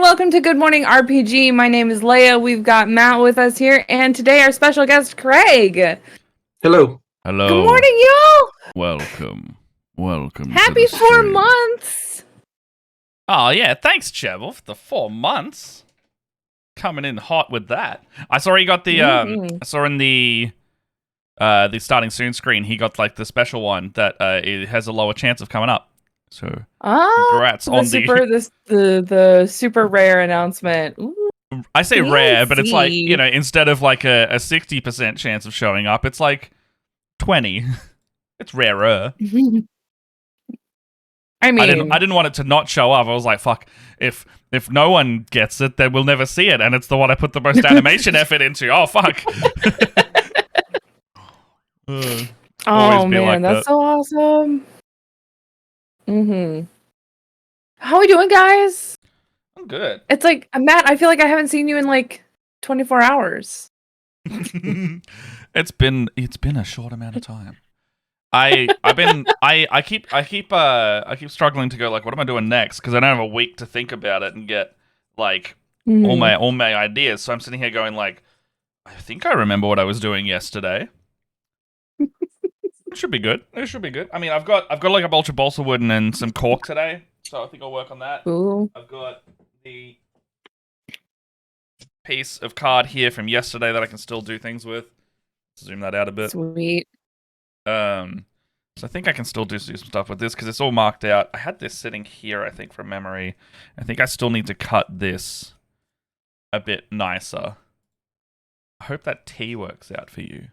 and welcome to Good Morning RPG. My name is Leia. We've got Matt with us here, and today our special guest, Craig. Hello. Hello. Good morning, y'all. Welcome. Happy to the 4 stream. months. Oh yeah, thanks, Chevel, for the 4 months. Coming in hot with that. I saw he got the I saw in the starting soon screen he got like the special one that it has a lower chance of coming up. So congrats on the super rare announcement. Ooh, I say rare, but it's like, you know, instead of like a 60% chance of showing up, it's like 20. It's rarer. I mean, I didn't want it to not show up. I was like, fuck, if no one gets it, then we'll never see it, and it's the one I put the most animation effort into. Oh fuck. Oh man, that's so awesome. How are we doing, guys? I'm good. It's like, Matt, I feel like I haven't seen you in like 24 hours. It's been a short amount of time. I keep struggling to go like, what am I doing next? Because I don't have a week to think about it and get like all my ideas. So I'm sitting here going like, I think I remember what I was doing yesterday. It should be good. I mean, I've got like a bunch of balsa wood and some cork today, so I think I'll work on that. Ooh. I've got the piece of card here from yesterday that I can still do things with. Zoom that out a bit. Sweet. So I think I can still do some stuff with this because it's all marked out. I had this sitting here, I think, from memory. I think I still need to cut this a bit nicer. I hope that T works out for you.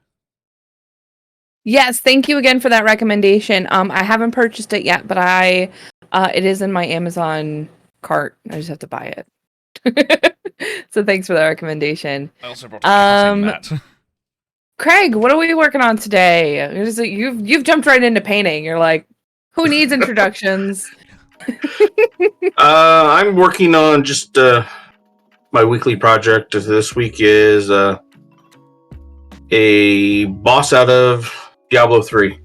Yes, thank you again for that recommendation. I haven't purchased it yet, but it is in my Amazon cart. I just have to buy it. So thanks for that recommendation. I also brought a cutting mat. Craig, what are we working on today? You've jumped right into painting. You're like, who needs introductions? I'm working on just my weekly project. This week is a boss out of Diablo 3.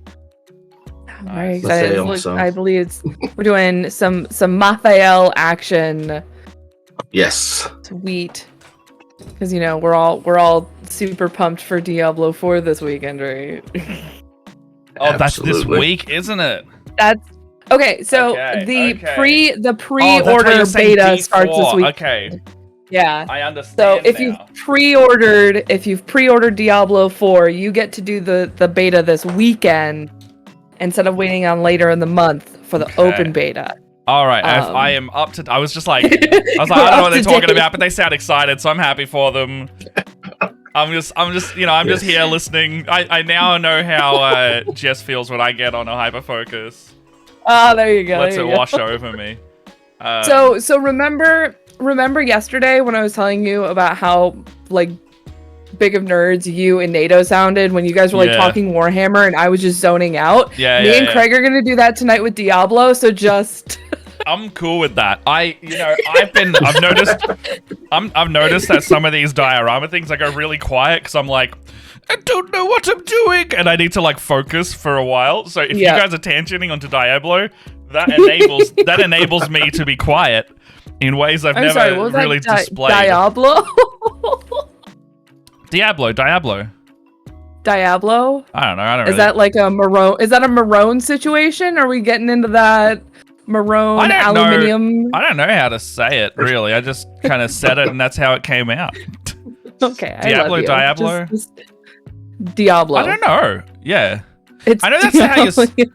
I'm very excited. I believe we're doing some Mathael action. Yes. Sweet. Because, you know, we're all super pumped for Diablo 4 this weekend, right? Oh, that's this week, isn't it? That's okay. So the pre-order beta starts this week. Okay. Yeah. I understand. So if you've pre-ordered Diablo 4, you get to do the beta this weekend instead of waiting on later in the month for the open beta. All right, I am up to. I was like, I don't know what they're talking about, but they sound excited, so I'm happy for them. I'm just, just here listening. I now know how Jess feels when I get on a hyper focus. Oh, there you go. Lets it wash over me. So remember yesterday when I was telling you about how like big of nerds you and NATO sounded when you guys were like talking Warhammer and I was just zoning out? Me and Craig are gonna do that tonight with Diablo, so just I'm cool with that. I've noticed that some of these diorama things I go really quiet because I'm like, I don't know what I'm doing and I need to like focus for a while. So if you guys are tangenting onto Diablo, that enables me to be quiet in ways I've never really displayed. Diablo? Diablo. Diablo? I don't know. Is that like a maroon? Is that a maroon situation? Are we getting into that maroon aluminium? I don't know how to say it really. I just kind of said it, and that's how it came out. Okay, Diablo. Just Diablo. I don't know. Yeah, I know that's how you.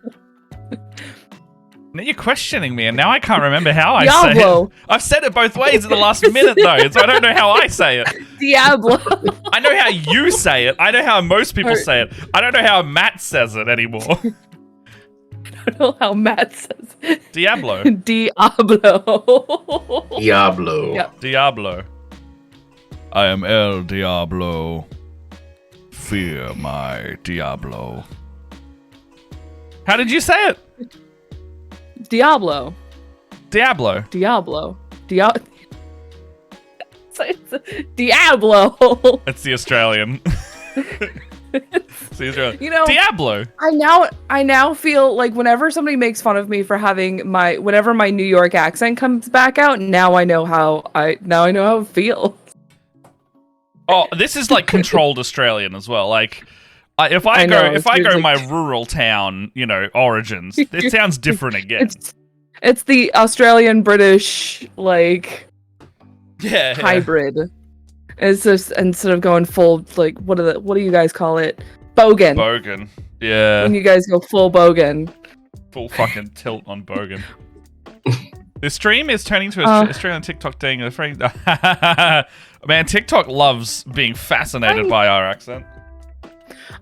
Now you're questioning me, and now I can't remember how I say it. I've said it both ways in the last minute, though, so I don't know how I say it. Diablo. I know how you say it. I know how most people say it. I don't know how Matt says it anymore. I don't know how Matt says it. Diablo. Diablo. Yep. Diablo. I am El Diablo. Fear my Diablo. How did you say it? Diablo. Diablo. Diablo. It's the Australian. You know, Diablo. I now feel like whenever somebody makes fun of me for having whenever my New York accent comes back out, now I know how it feels. Oh, this is like controlled Australian as well. Like, if I go my rural town, origins, it sounds different again. It's the Australian British hybrid. It's just instead of going full what do you guys call it? Bogan. Bogan. Yeah. When you guys go full bogan. Full fucking tilt on bogan. The stream is turning to Australian TikTok thing. Man, TikTok loves being fascinated by our accent.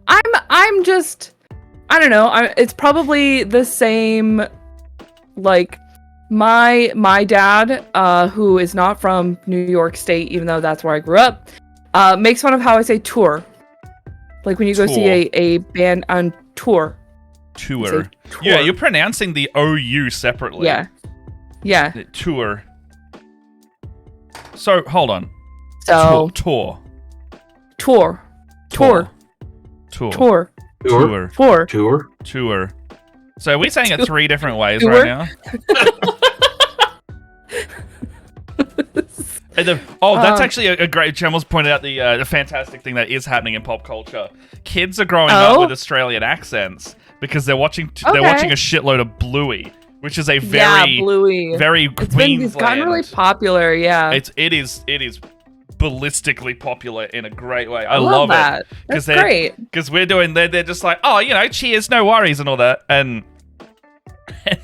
I'm just, I don't know. It's probably the same. Like my dad, who is not from New York State, even though that's where I grew up, makes fun of how I say tour. Like when you go see a band on tour. Tour. Yeah, you're pronouncing the OU separately. Yeah. Tour. So, hold on. So Tour. So are we saying it three different ways right now? That's actually a great. Gemma's pointed out the fantastic thing that is happening in pop culture. Kids are growing up with Australian accents because they're watching a shitload of Bluey, which is a very Queensland. It's gotten really popular. Yeah, it is ballistically popular in a great way. I love that. That's great. Because they're just like, cheers, no worries, and all that, and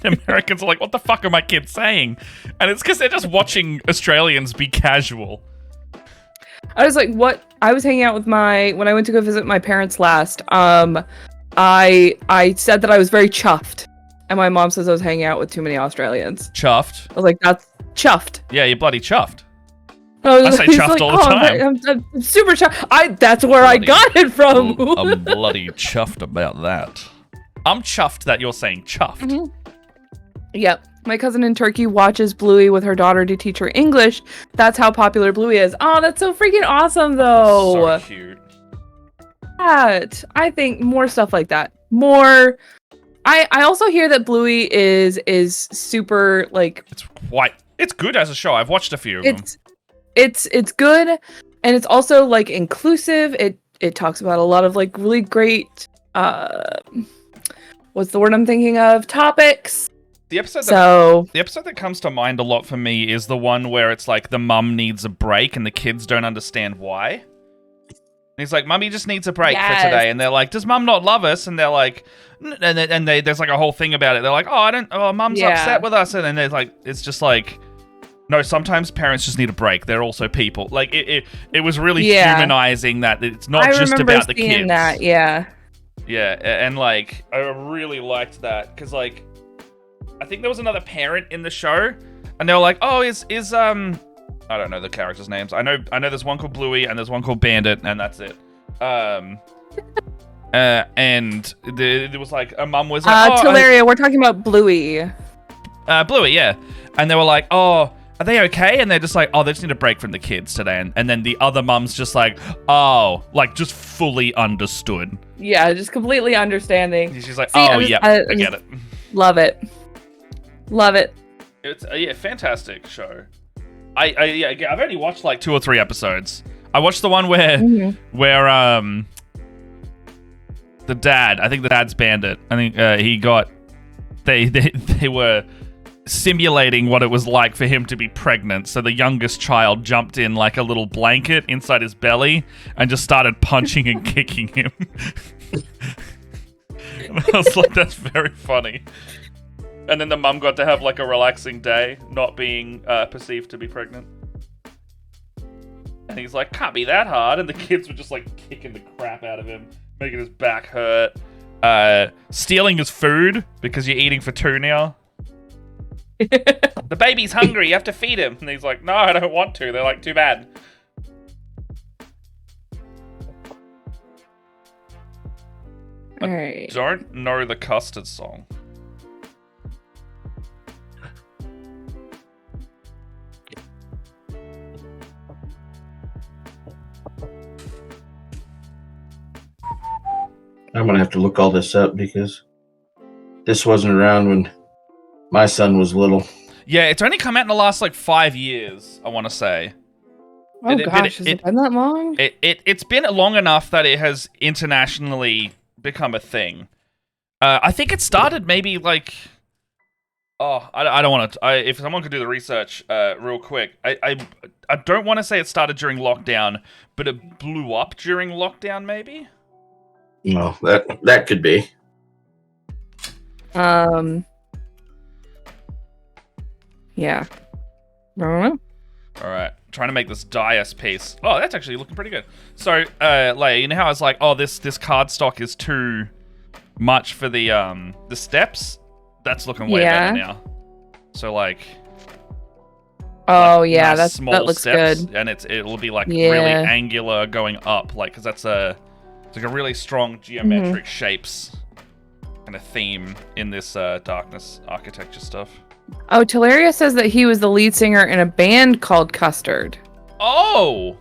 Americans are like, what the fuck are my kids saying? And it's because they're just watching Australians be casual. I was like, what? I was hanging out with when I went to go visit my parents last, I said that I was very chuffed. And my mom says I was hanging out with too many Australians. Chuffed? I was like, that's chuffed. Yeah, you're bloody chuffed. I say chuffed all the time. I'm super chuffed. That's where I got it from. I'm bloody chuffed about that. I'm chuffed that you're saying chuffed. Mm-hmm. Yep. My cousin in Turkey watches Bluey with her daughter to teach her English. That's how popular Bluey is. Oh, that's so freaking awesome, though. So cute. I think more stuff like that. More. I also hear that Bluey is super It's good as a show. I've watched a few of them. It's good, and it's also inclusive. It talks about a lot of really great what's the word I'm thinking of? Topics. The episode that comes to mind a lot for me is the one where it's like the mum needs a break and the kids don't understand why. And he's like, Mummy just needs a break for today. And they're like, does Mum not love us? And they're like, there's a whole thing about it. They're like, Mum's upset with us. And then there's it's just no, sometimes parents just need a break. They're also people. It was really humanizing that it's not just about the kids. That, yeah. Yeah, and I really liked that because I think there was another parent in the show, and they were like, "Oh, is I don't know the characters' names. I know there's one called Bluey and there's one called Bandit, and that's it." And there was a mum was like, Tilaria, we're talking about Bluey. Bluey, yeah, and they were like, "Oh, are they okay?" And they're just like, "Oh, they just need a break from the kids today." And then the other mum's just like, "Oh," just fully understood. Yeah, just completely understanding. She's like, I get it. Love it. It's fantastic show. I've only watched 2 or 3 episodes. I watched the one where the dad, I think the dad's Bandit. I think he got they were simulating what it was like for him to be pregnant. So the youngest child jumped in like a little blanket inside his belly and just started punching and kicking him. And I was like, that's very funny. And then the mum got to have a relaxing day, not being perceived to be pregnant. And he's like, can't be that hard. And the kids were just kicking the crap out of him, making his back hurt, stealing his food because you're eating for 2 now. The baby's hungry, you have to feed him. And he's like, no, I don't want to. They're like, too bad. I don't know the Custard song. I'm gonna have to look all this up because this wasn't around when my son was little. Yeah, it's only come out in the last like 5 years, I want to say. Oh gosh, has it been that long? It's been long enough that it has internationally become a thing. I think it started maybe like... Oh, I don't want to... If someone could do the research real quick. I don't want to say it started during lockdown, but it blew up during lockdown, maybe? No, that could be. Yeah. I don't know. Alright, trying to make this Dias piece. Oh, that's actually looking pretty good. So, Leia, you know how I was like, oh, this cardstock is too much for the steps? That's looking way better now. So, like... Oh, like yeah, nice that looks steps, good. And it'll be, like, really angular going up, like, because it's like a really strong geometric shapes kind of theme in this darkness architecture stuff. Oh, Teleria says that he was the lead singer in a band called Custard. Oh!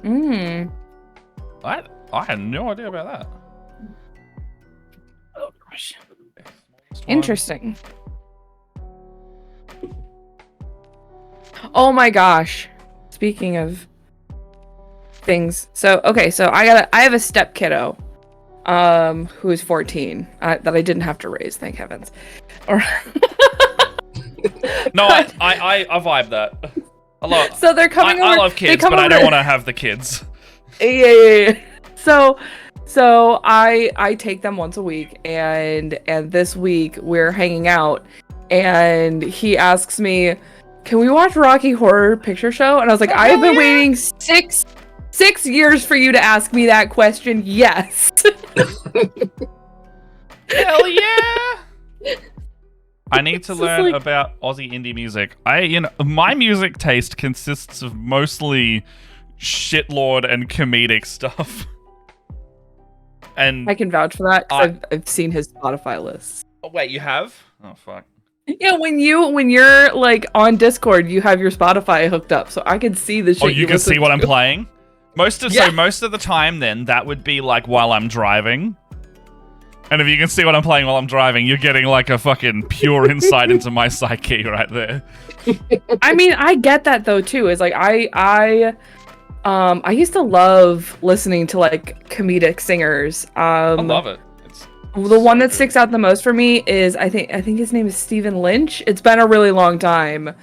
I had no idea about that. Oh, gosh. Interesting. Oh my gosh. Speaking of things. So I have a step kiddo who is 14 that I didn't have to raise, thank heavens. Or No, I vibe that. So they're coming over. I love kids, but I don't want to have the kids. Yeah. So I take them once a week, and this week we're hanging out, and he asks me, "Can we watch Rocky Horror Picture Show?" And I was like, "I have been waiting six years for you to ask me that question." Yes. Hell yeah! I need to learn about Aussie indie music. My music taste consists of mostly shitlord and comedic stuff. And I can vouch for that because I've seen his Spotify lists. Oh, wait, you have? Oh fuck. Yeah, when you're like on Discord, you have your Spotify hooked up, so I can see the shit. Oh, you can see what I'm playing? Most of the time then that would be like while I'm driving. And if you can see what I'm playing while I'm driving, you're getting like a fucking pure insight into my psyche right there. I mean, I get that though too. It's like I used to love listening to like comedic singers. I love it. The one that sticks out the most for me is I think his name is Stephen Lynch. It's been a really long time.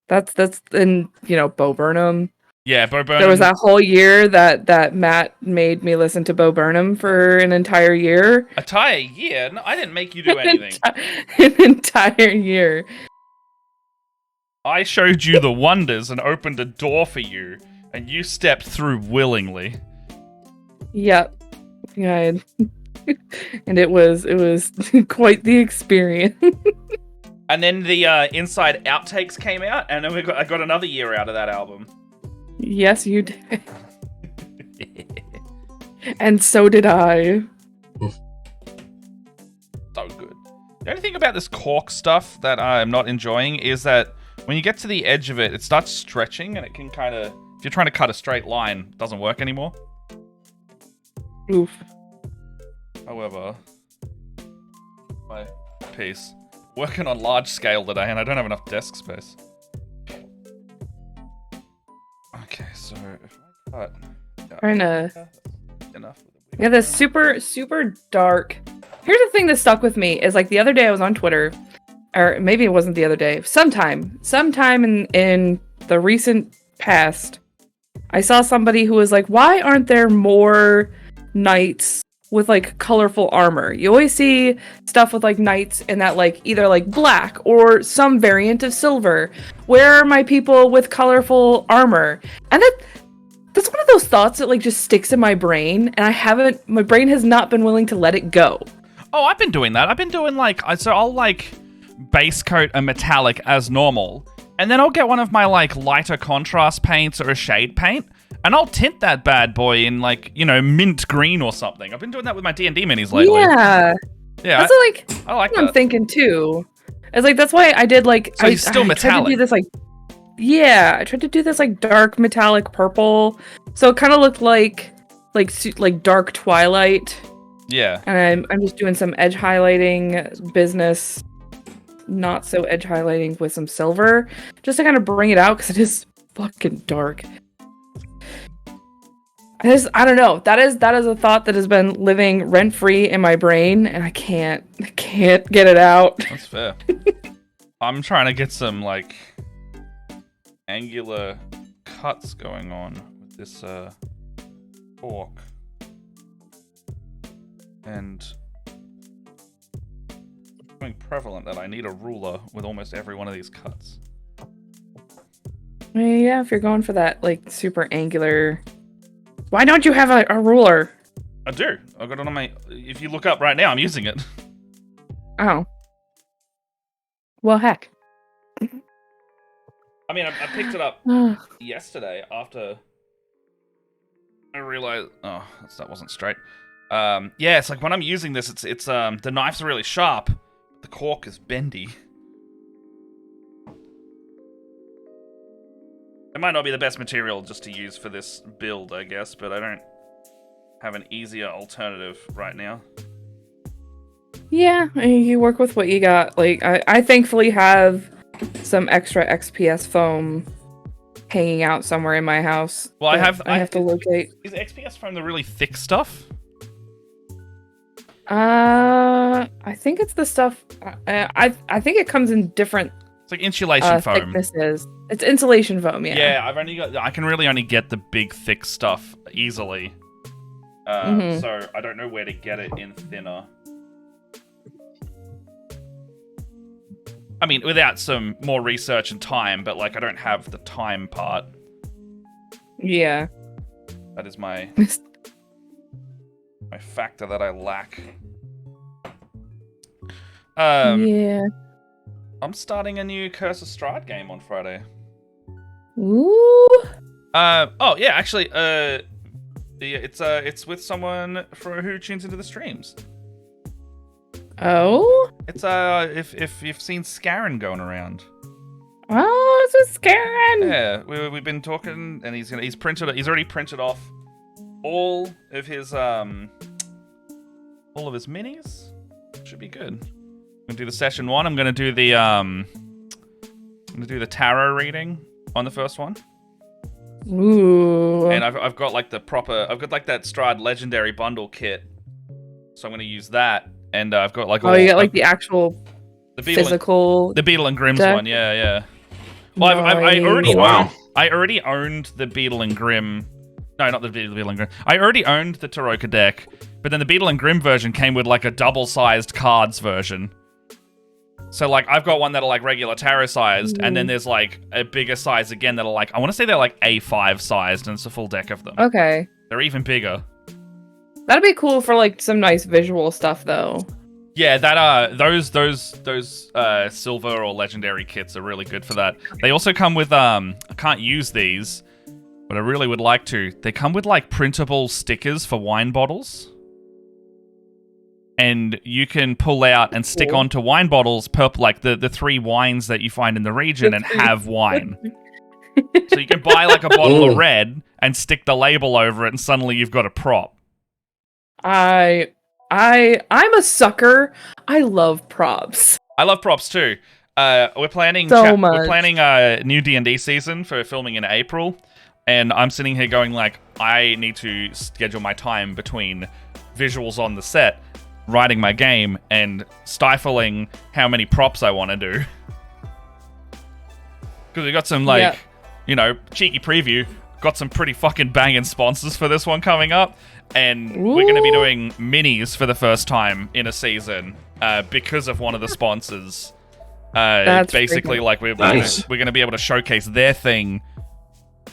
That's in Bo Burnham. Yeah, Bo Burnham. There was that whole year that Matt made me listen to Bo Burnham for an entire year. Entire year? No, I didn't make you do anything. An entire year. I showed you the wonders and opened a door for you, and you stepped through willingly. Yep. Yeah. And it was quite the experience. And then the Inside Outtakes came out, and then I got another year out of that album. Yes, you did. And so did I. So good. The only thing about this cork stuff that I'm not enjoying is that when you get to the edge of it, it starts stretching, and it can kind of... If you're trying to cut a straight line, it doesn't work anymore. Oof. However, my piece. Working on large scale today, and I don't have enough desk space. Okay, so if I cut... Trying to... Enough. Yeah, this super dark... Here's the thing that stuck with me, is like the other day I was on Twitter, or maybe it wasn't the other day, sometime in the recent past, I saw somebody who was like, why aren't there more knights with like colorful armor? You always see stuff with like knights in that like either like black or some variant of silver. Where are my people with colorful armor? And that's one of those thoughts that like just sticks in my brain, and my brain has not been willing to let it go. Oh, I've been doing that. I've been doing like, so I'll like base coat a metallic as normal, and then I'll get one of my like lighter contrast paints or a shade paint, and I'll tint that bad boy in like, mint green or something. I've been doing that with my D&D minis lately. Yeah. That's I like that. I'm thinking too. It's like, that's why I did like, so he's still metallic. Tried to do this like, yeah, I tried to do this like dark metallic purple. So it kind of looked like like dark twilight. Yeah. And I'm just doing some edge highlighting business, not so edge highlighting with some silver, just to kind of bring it out because it is fucking dark. I don't know. That is a thought that has been living rent free in my brain, and I can't get it out. That's fair. I'm trying to get some like angular cuts going on with this fork, and it's becoming prevalent that I need a ruler with almost every one of these cuts. Yeah, if you're going for that like super angular. Why don't you have a ruler? I do. I've got it on my... If you look up right now, I'm using it. Oh. Well, heck. I mean, I picked it up yesterday after I realized... Oh, that wasn't straight. Yeah, it's like when I'm using this, it's the knives are really sharp. The cork is bendy. It might not be the best material just to use for this build, I guess, but I don't have an easier alternative right now. Yeah, you work with what you got. Like, I thankfully have some extra XPS foam hanging out somewhere in my house. Well, I have to locate. Is XPS foam the really thick stuff? I think it's the stuff. I think it comes in different. It's like insulation foam. Thicknesses. It's insulation foam, yeah. Yeah, I can really only get the big thick stuff easily. So I don't know where to get it in thinner. I mean, without some more research and time, but like I don't have the time part. Yeah. That is my my factor that I lack. Yeah. I'm starting a new Curse of Strahd game on Friday. Ooh. Oh yeah, actually, it's with someone who tunes into the streams. Oh. It's if you've seen Scarron going around. Oh, it's with Scarron. Yeah, we've been talking, and he's already printed off all of his minis. Should be good. I'm gonna do the session 1. I'm gonna do the tarot reading on the first one. Ooh. And I've got like that Strahd Legendary Bundle kit, so I'm gonna use that. And I've got like you got like the actual physical the Beetle and Grimm's deck? one. Yeah. Well, I already owned the Beetle and Grimm. No, not the Beetle and Grimm. I already owned the Taroka deck, but then the Beetle and Grimm version came with like a double-sized cards version. So like I've got one that are like regular tarot sized, and then there's like a bigger size again that are like, I want to say they're like A5 sized, and it's a full deck of them. Okay. They're even bigger. That'd be cool for like some nice visual stuff though. Yeah, that those silver or legendary kits are really good for that. They also come with I can't use these, but I really would like to. They come with like printable stickers for wine bottles. And you can pull out and stick onto wine bottles, like the 3 wines that you find in the region, and have wine. So you can buy like a bottle of red and stick the label over it, and suddenly you've got a prop. I'm a sucker. I love props. I love props too. We're planning a new D&D season for filming in April, and I'm sitting here going like, I need to schedule my time between visuals on the set, writing my game, and stifling how many props I want to do. Because we got some cheeky preview. Got some pretty fucking banging sponsors for this one coming up, and we're going to be doing minis for the first time in a season because of one of the sponsors. That's basically like we're going to be able to showcase their thing,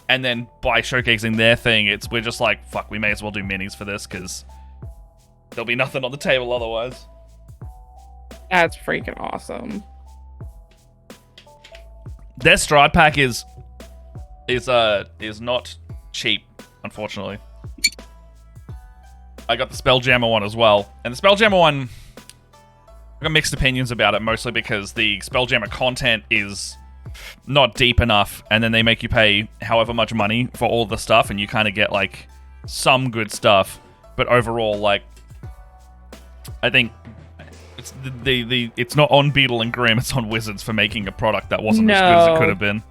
and then by showcasing their thing, we're just like, fuck, we may as well do minis for this because there'll be nothing on the table otherwise. That's freaking awesome. Their Strahd pack is not cheap, unfortunately. I got the Spelljammer one as well. And the Spelljammer one, I got mixed opinions about it, mostly because the Spelljammer content is not deep enough, and then they make you pay however much money for all the stuff, and you kind of get like some good stuff, but overall, like, I think it's it's not on Beetle and Grimm, it's on Wizards for making a product that wasn't as good as it could have been.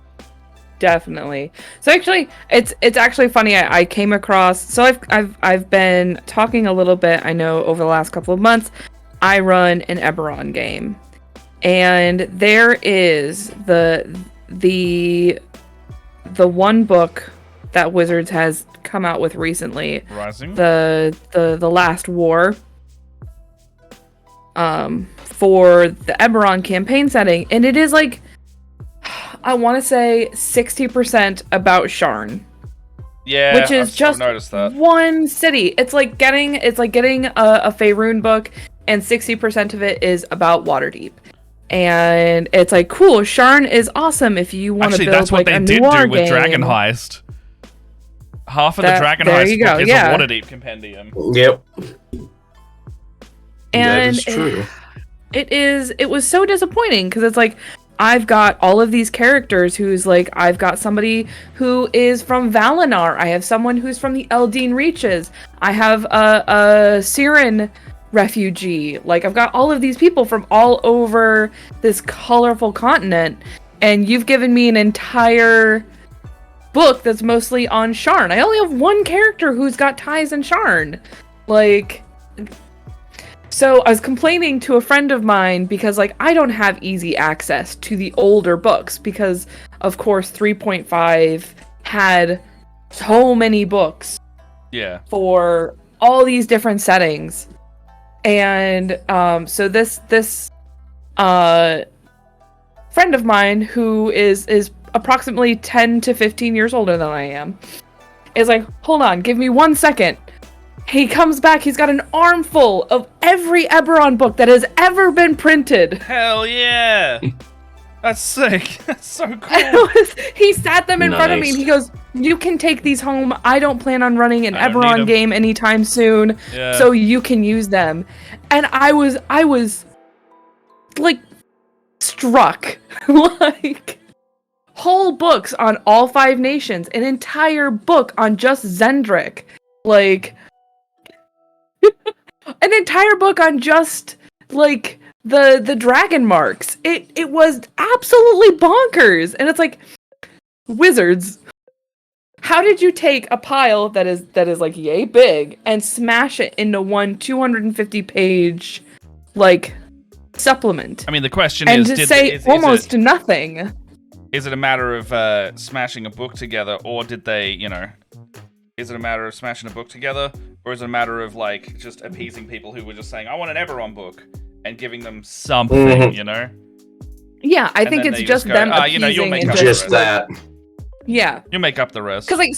Definitely. So actually, it's actually funny. I came across. So I've been talking a little bit. I know over the last couple of months, I run an Eberron game, and there is the one book that Wizards has come out with recently. Rising. The Last War. For the Eberron campaign setting, and it is like, I want to say 60% about Sharn. Yeah, which is just noticed that. one city. It's like getting a Faerun book, and 60% of it is about Waterdeep. And it's like, cool, Sharn is awesome if you want to build that's what like they a did noir do with game. Dragon Heist. Half of the Dragon Heist book is a Waterdeep compendium. Yep. And that is true. It was so disappointing because it's like, I've got all of these characters who's like, I've got somebody who is from Valinor. I have someone who's from the Eldeen Reaches. I have a Siren refugee. Like, I've got all of these people from all over this colorful continent. And you've given me an entire book that's mostly on Sharn. I only have one character who's got ties in Sharn. Like... So I was complaining to a friend of mine because, like, I don't have easy access to the older books because, of course, 3.5 had so many books. Yeah. For all these different settings. And so this friend of mine who is approximately 10 to 15 years older than I am is like, hold on, give me 1 second. He comes back, he's got an armful of every Eberron book that has ever been printed. Hell yeah! That's sick. That's so cool. He sat them in front of me and he goes, you can take these home. I don't plan on running an Eberron game anytime soon, so you can use them. And I was like, struck. Like, whole books on all 5 nations, an entire book on just Zendrick. Like... an entire book on just like the dragon marks. It was absolutely bonkers. And it's like, Wizards, how did you take a pile that is like yay big and smash it into one 250 page like supplement? I mean, the question and is, to say almost nothing. Is it a matter of smashing a book together, or did they, is it a matter of smashing a book together, or is it a matter of, like, just appeasing people who were just saying, I want an Eberron book, and giving them something, Yeah, I think it's just them appeasing you'll make and up just the rest. that. Yeah. You'll make up the rest. Because, like,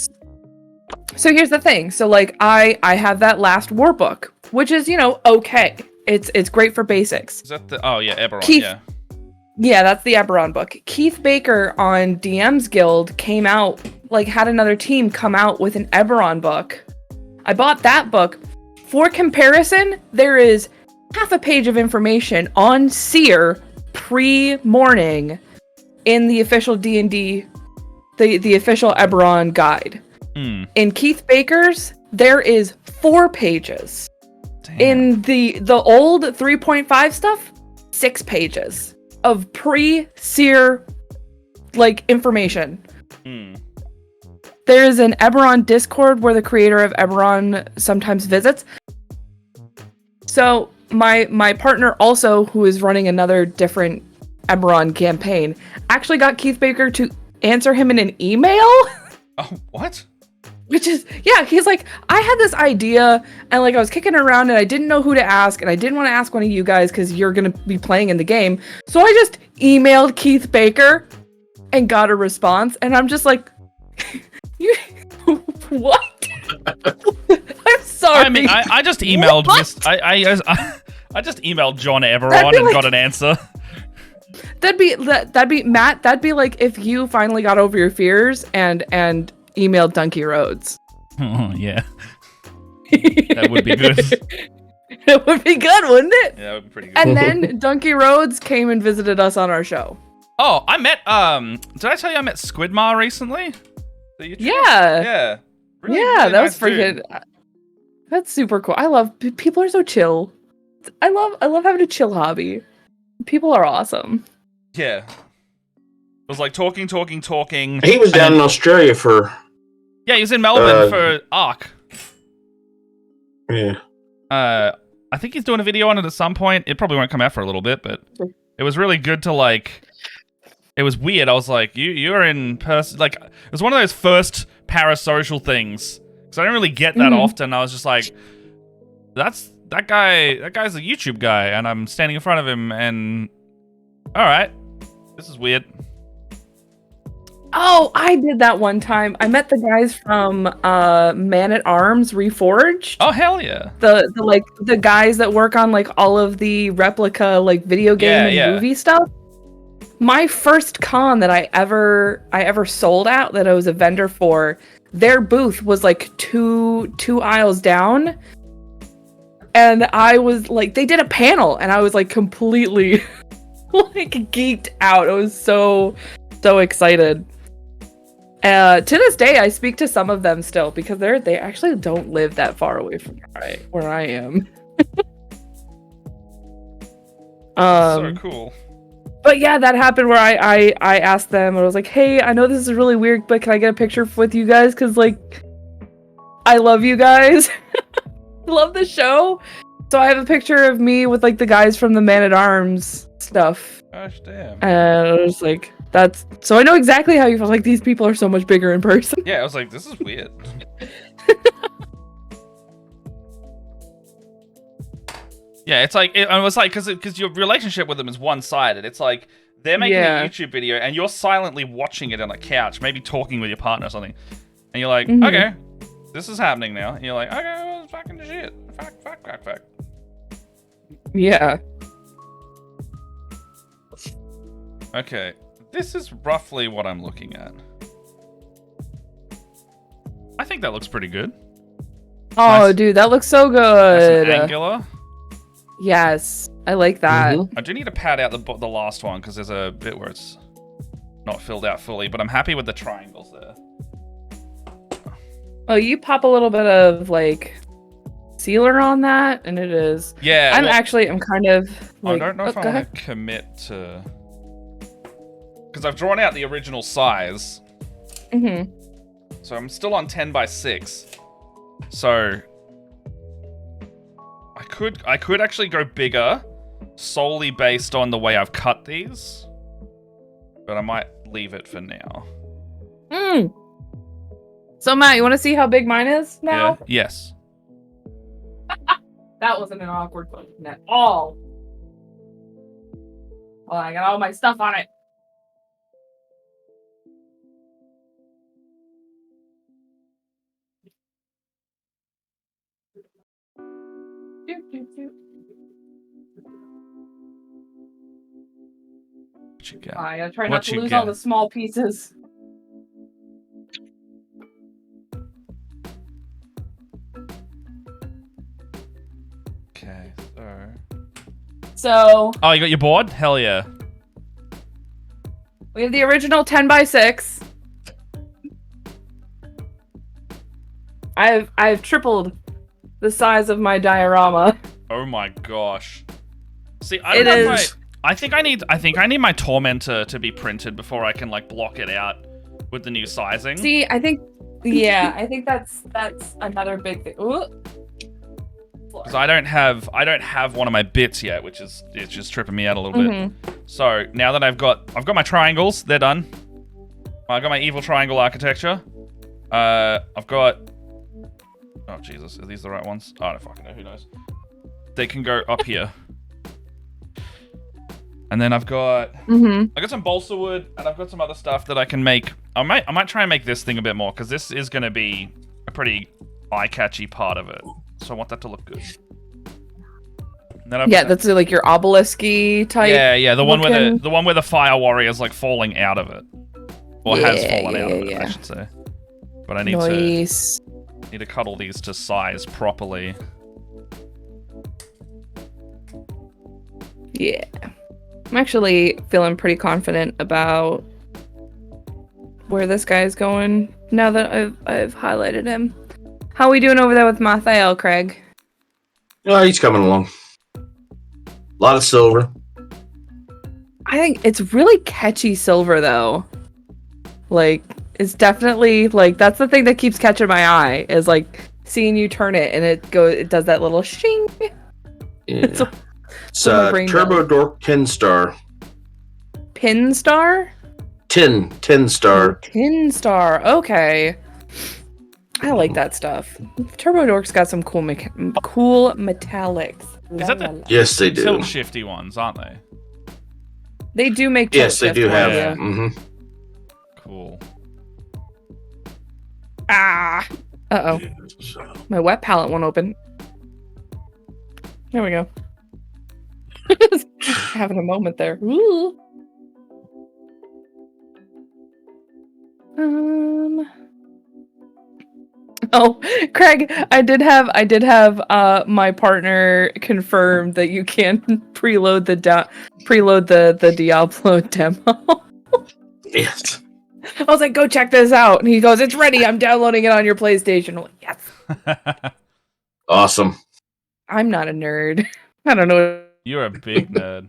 so here's the thing. So, like, I have that Last War book, which is, okay. It's great for basics. Is that the... Oh, yeah, Eberron, Keith, yeah. Yeah, that's the Eberron book. Keith Baker on DM's Guild came out, like, had another team come out with an Eberron book. I bought that book. For comparison, there is half a page of information on Seer pre-morning in the official D&D, the official Eberron guide. In Keith Baker's, there is 4 pages. Damn. In the old 3.5 stuff, 6 pages of pre-Seer, like, information. There's an Eberron Discord where the creator of Eberron sometimes visits. So my partner also, who is running another different Eberron campaign, actually got Keith Baker to answer him in an email. Oh, what? Which is, yeah, he's like, I had this idea, and like I was kicking it around, and I didn't know who to ask, and I didn't want to ask one of you guys because you're going to be playing in the game. So I just emailed Keith Baker and got a response, and I'm just like, you, what? I'm sorry. I mean, I just emailed I just emailed John Eberron and got an answer. That'd be Matt. That'd be like if you finally got over your fears and emailed Donkey Rhodes. Oh, yeah. That would be good. It would be good, wouldn't it? Yeah, that would be pretty good. And then Donkey Rhodes came and visited us on our show. Oh, I met, did I tell you I met Squidmar recently? Yeah. Yeah. Really, yeah, really that nice was freaking. That's super cool. I love people are so chill. I love having a chill hobby. People are awesome. Yeah. It was like talking. He was down in Australia for. Yeah, he was in Melbourne for ARC. Yeah. I think he's doing a video on it at some point. It probably won't come out for a little bit, but it was really good to like. It was weird. I was like, you're in person. Like, it was one of those first parasocial things because I don't really get that often. I was just like, that guy's a YouTube guy, and I'm standing in front of him, and all right, this is weird. Oh, I did that one time. I met the guys from Man at Arms Reforged. Oh hell yeah! The guys that work on like all of the replica like video game and movie stuff. My first con that I ever sold out that I was a vendor for, their booth was like two aisles down. And I was like, they did a panel and I was like completely like geeked out. I was so excited. To this day, I speak to some of them still because they actually don't live that far away from where I am. So cool. But yeah, that happened where I asked them, and I was like, hey, I know this is really weird, but can I get a picture with you guys? Because, like, I love you guys. Love the show. So I have a picture of me with, like, the guys from the Man-at-Arms stuff. Gosh damn. And I was like, so I know exactly how you feel. Like, these people are so much bigger in person. Yeah, I was like, this is weird. Yeah, it's like it was like because your relationship with them is one-sided. It's like they're making a YouTube video and you're silently watching it on a couch, maybe talking with your partner or something, and you're like, okay, this is happening now. And you're like, okay, well, fucking shit, fuck. Yeah. Okay, this is roughly what I'm looking at. I think that looks pretty good. Oh, nice. Dude, that looks so good. Nice and angular. Yes, I like that. I do need to pad out the last one because there's a bit where it's not filled out fully, but I'm happy with the triangles there. Oh, you pop a little bit of like sealer on that, and it is. Yeah, I'm kind of. Like, I don't know if I want to commit to, because I've drawn out the original size. So I'm still on 10x6. So I could actually go bigger, solely based on the way I've cut these, but I might leave it for now. So Matt, you want to see how big mine is now? Yeah. Yes. That wasn't an awkward question at all. Oh, I got all my stuff on it. What you got? I gotta try not to lose all the small pieces. Okay, so. Oh, you got your board? Hell yeah. We have the original 10x6. I've tripled the size of my diorama. Oh my gosh. See, I think I need my Tormentor to be printed before I can like block it out with the new sizing. See, I think that's another big thing. Because I don't have one of my bits yet, which is just tripping me out a little bit. So now that I've got my triangles, they're done. I got my evil triangle architecture. I've got. Oh Jesus, are these the right ones? Oh, I don't fucking know. Who knows? They can go up here. And then I've got I got some balsa wood and I've got some other stuff that I can make. I might try and make this thing a bit more because this is going to be a pretty eye-catchy part of it. So I want that to look good. That's like your obelisk-y type. Yeah, the one where the fire warrior's like falling out of it, or has fallen out of it, I should say. But I need to cut all these to size properly. Yeah, I'm actually feeling pretty confident about where this guy's going Now that I've highlighted him. How are we doing over there with Mathael, Craig? Oh, he's coming along. A lot of silver. I think it's really catchy silver though. Like, it's definitely like that's the thing that keeps catching my eye is like seeing you turn it and it does that little shing. Yeah. It's Turbo Dork 10 star. Pin star? 10 star. 10 star. Okay. I like that stuff. Turbo Dork's got some cool metallics. Is that the Yes, they do. tilt shifty ones, aren't they? They do make Yes, they do have. Yeah. Mm-hmm. Cool. Ah. Uh-oh. My wet palette won't open. There we go. Having a moment there. Ooh. Oh, Craig, I did have my partner confirm that you can preload the Diablo demo. Yes. I was like, go check this out. And he goes, it's ready. I'm downloading it on your PlayStation. I'm like, yes. Awesome. I'm not a nerd. I don't know. You're a big nerd.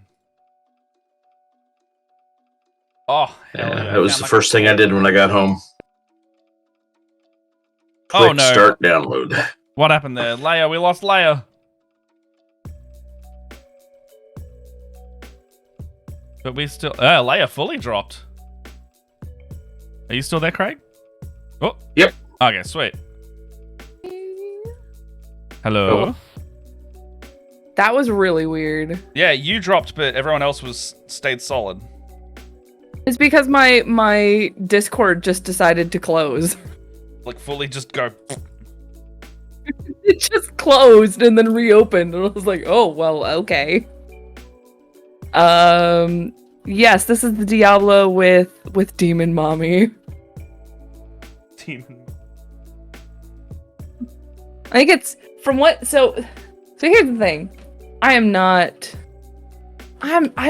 Oh, hell yeah. That was the first thing I did when I got home. Click start download. What happened there? Leia, we lost Leia. But we still... Leia fully dropped. Are you still there, Craig? Oh. Yep. Okay, sweet. Hello? Oh. That was really weird. Yeah, you dropped, but everyone else stayed solid. It's because my Discord just decided to close. Like, fully just go... It just closed and then reopened, and I was like, oh, well, okay. Yes, this is the Diablo with Demon Mommy. Demon. I think it's from what so here's the thing. I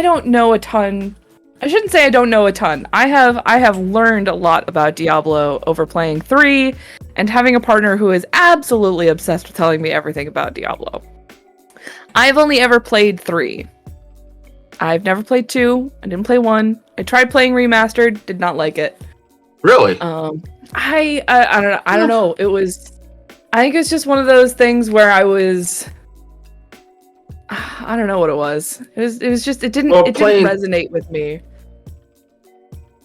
don't know a ton. I shouldn't say I don't know a ton. I have learned a lot about Diablo over playing 3 and having a partner who is absolutely obsessed with telling me everything about Diablo. I've only ever played 3. I've never played 2. I didn't play 1. I tried playing Remastered, did not like it. Really? I don't know. I don't know. I think it's just one of those things where I was I don't know what it was. It was just it didn't resonate with me.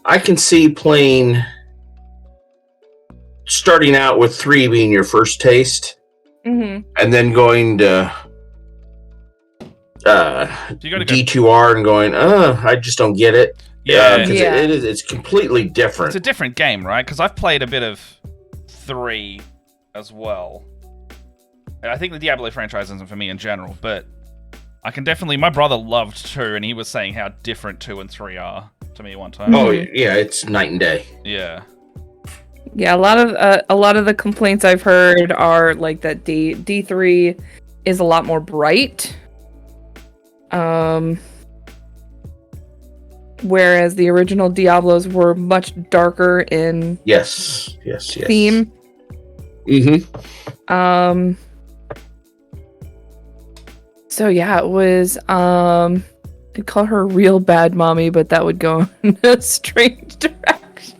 I can see playing starting out with 3 being your first taste, and then going to D2R and going, I just don't get it. Yeah, it's completely different. It's a different game, right? Because I've played a bit of 3 as well. And I think the Diablo franchise isn't for me in general, but I can definitely... My brother loved 2, and he was saying how different 2 and 3 are to me one time. Oh, yeah, it's night and day. Yeah. Yeah, a lot of the complaints I've heard are like that D3 is a lot more bright. Whereas the original Diablos were much darker in yes theme. So yeah, it was I'd call her a real bad mommy, but that would go in a strange direction.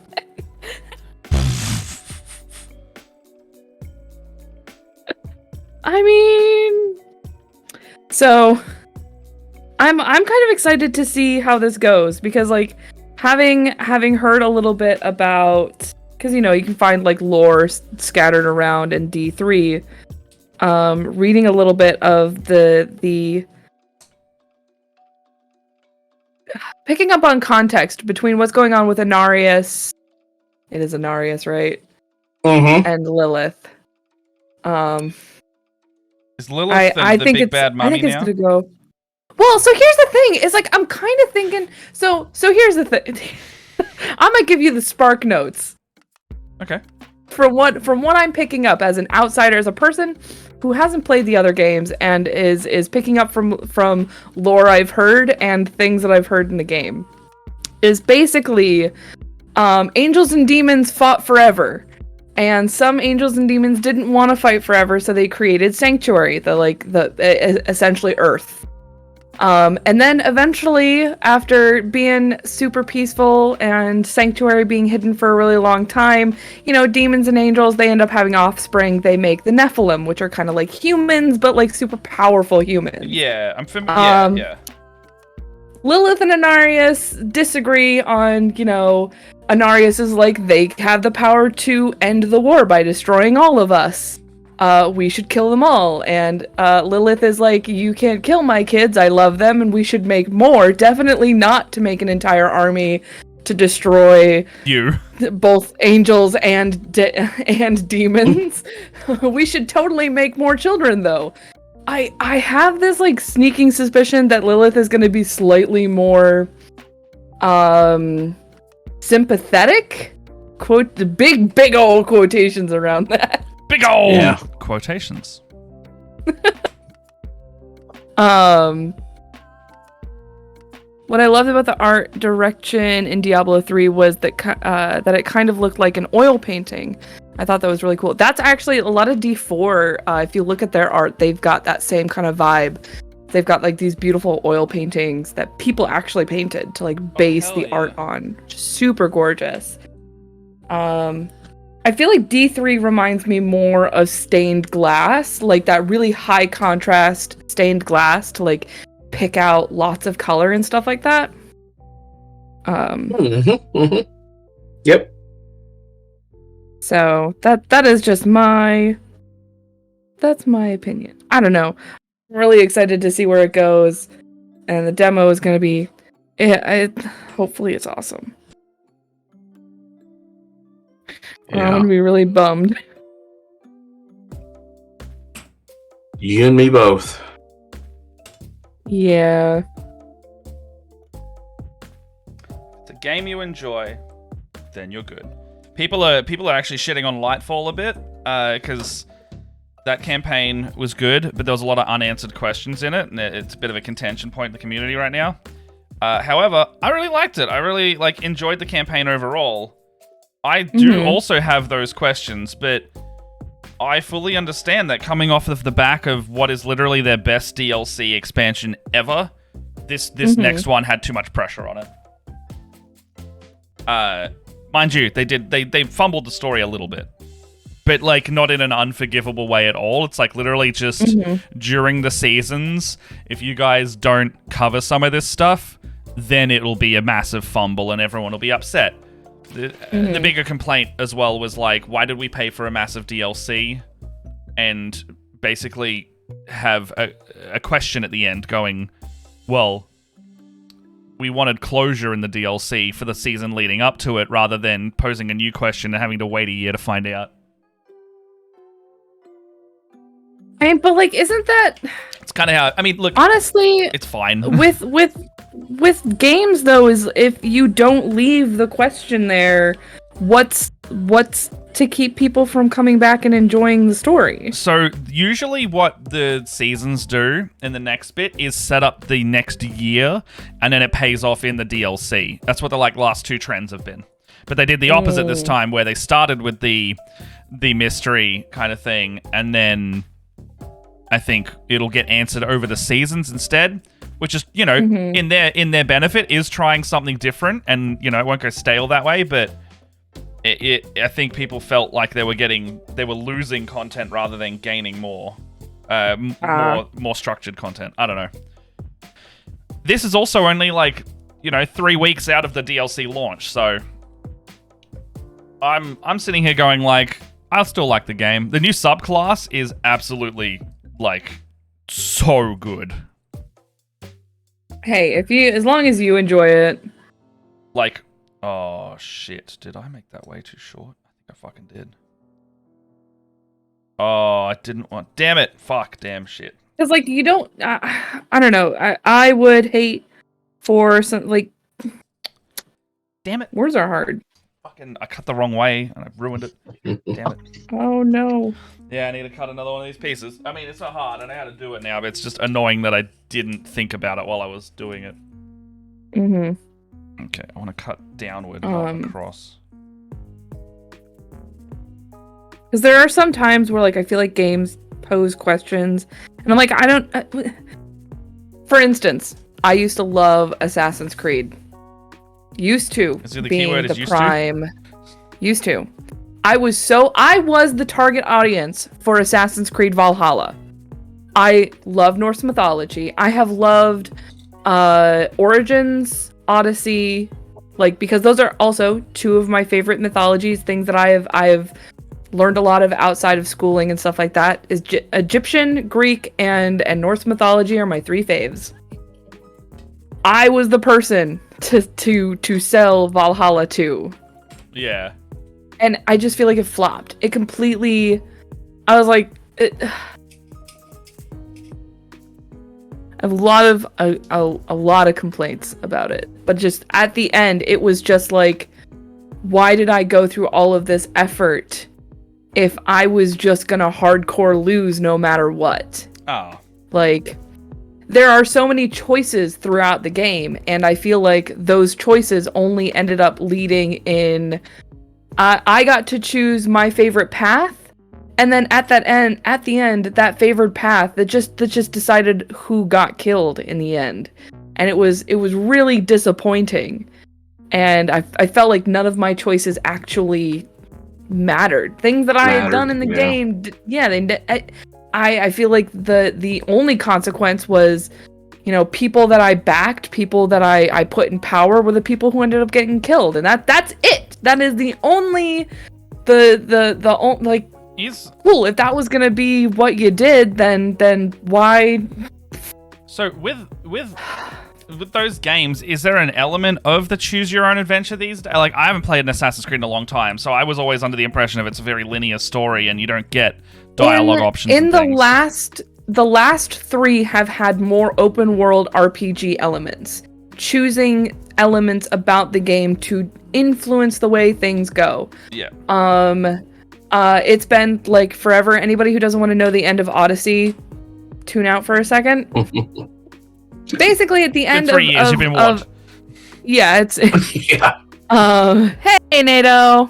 I mean, so I'm kind of excited to see how this goes because like having heard a little bit about, because you know you can find like lore scattered around in D3. Reading a little bit of the picking up on context between what's going on with Inarius. It is Inarius, right? And Lilith. Is Lilith the big bad mommy now? I think it's gonna go. Well, so here's the thing. It's like I'm kind of thinking. So here's the thing. I'm gonna give you the spark notes. Okay. From what I'm picking up as an outsider, as a person who hasn't played the other games and is picking up from lore I've heard and things that I've heard in the game, is basically angels and demons fought forever, And some angels and demons didn't want to fight forever, so they created Sanctuary, essentially Earth. And then eventually, after being super peaceful and Sanctuary being hidden for a really long time, demons and angels, they end up having offspring. They make the Nephilim, which are kind of like humans, but like super powerful humans. Yeah, I'm familiar. Yeah. Lilith and Anarius disagree on, Anarius is like, they have the power to end the war by destroying all of us. We should kill them all. And Lilith is like, you can't kill my kids. I love them, and we should make more. Definitely not to make an entire army to destroy you, both angels and demons. We should totally make more children, though. I have this like sneaking suspicion that Lilith is going to be slightly more sympathetic. Quote the big old quotations around that. Big old quotations. What I loved about the art direction in Diablo 3 was that that it kind of looked like an oil painting. I thought that was really cool. That's actually a lot of D4. If you look at their art, they've got that same kind of vibe. They've got like these beautiful oil paintings that people actually painted to like base the art on. Super gorgeous. I feel like D3 reminds me more of stained glass, like that really high contrast stained glass to like pick out lots of color and stuff like that. Yep. So that is just my opinion. I don't know. I'm really excited to see where it goes, and the demo is going to be hopefully it's awesome. Yeah. I'm going to be really bummed. You and me both. Yeah. If it's a game you enjoy, then you're good. People are actually shitting on Lightfall a bit, because that campaign was good, but there was a lot of unanswered questions in it, and it's a bit of a contention point in the community right now. However, I really liked it. I really enjoyed the campaign overall. I do also have those questions, but I fully understand that coming off of the back of what is literally their best DLC expansion ever, this next one had too much pressure on it. Mind you, they fumbled the story a little bit, but not in an unforgivable way at all. It's literally just during the seasons, if you guys don't cover some of this stuff, then it'll be a massive fumble and everyone will be upset. The bigger complaint as well was why did we pay for a massive DLC and basically have a question at the end going, well, we wanted closure in the DLC for the season leading up to it rather than posing a new question and having to wait a year to find out. But isn't that... It's kind of how... look... Honestly... It's fine. With games, though, is if you don't leave the question there, what's to keep people from coming back and enjoying the story? So, usually what the seasons do in the next bit is set up the next year, and then it pays off in the DLC. That's what the last two trends have been. But they did the opposite this time, where they started with the mystery kind of thing, and then I think it'll get answered over the seasons instead, which is, in their benefit, is trying something different, and, it won't go stale that way, but I think people felt like they were losing content rather than gaining more structured content. I don't know. This is also only 3 weeks out of the DLC launch, so I'm sitting here going I still like the game. The new subclass is absolutely so good. Hey, as long as you enjoy it. Oh shit, did I make that way too short? I think I fucking did. Oh, I didn't want... Damn it. Fuck, damn shit. Because, you don't... I don't know. I would hate for some, Damn it. Words are hard. Fucking... I cut the wrong way, and I ruined it. Damn it. Oh, no. Yeah, I need to cut another one of these pieces. It's not hard. I know how to do it now, but it's just annoying that I didn't think about it while I was doing it. Okay, I want to cut downward, not across. Because there are some times where like I feel like games pose questions, and I'm like, I don't. For instance, I used to love Assassin's Creed. Used to So the being keyword the is used prime. Used to. I was the target audience for Assassin's Creed Valhalla. I love Norse mythology. I have loved Origins, Odyssey, like because those are also two of my favorite mythologies, things that I've learned a lot of outside of schooling and stuff like that. Is Egyptian, Greek, and Norse mythology are my three faves. I was the person to sell Valhalla to. Yeah. And I just feel like it flopped. It completely. I was like, I have a lot of complaints about it, but just at the end, it was just like, why did I go through all of this effort if I was just gonna hardcore lose no matter what? Oh. Like, there are so many choices throughout the game, and I feel like those choices only ended up leading in. I got to choose my favorite path. And then at the end, that favored path that just decided who got killed in the end, and it was really disappointing, and I felt like none of my choices actually mattered. Things that I had done in the game, I feel like the only consequence was, people that I backed, people that I put in power were the people who ended up getting killed, and that's it. That is the only like. Cool. If that was gonna be what you did, then why? So with those games, is there an element of the choose your own adventure these days? Like, I haven't played an Assassin's Creed in a long time, so I was always under the impression of it's a very linear story and you don't get dialogue options. In the last three have had more open world RPG elements, choosing elements about the game to influence the way things go. Yeah. It's been like forever. Anybody who doesn't want to know the end of Odyssey, tune out for a second. Basically, at the end of 3 years, you've been what? Yeah, it's Yeah. Hey NATO.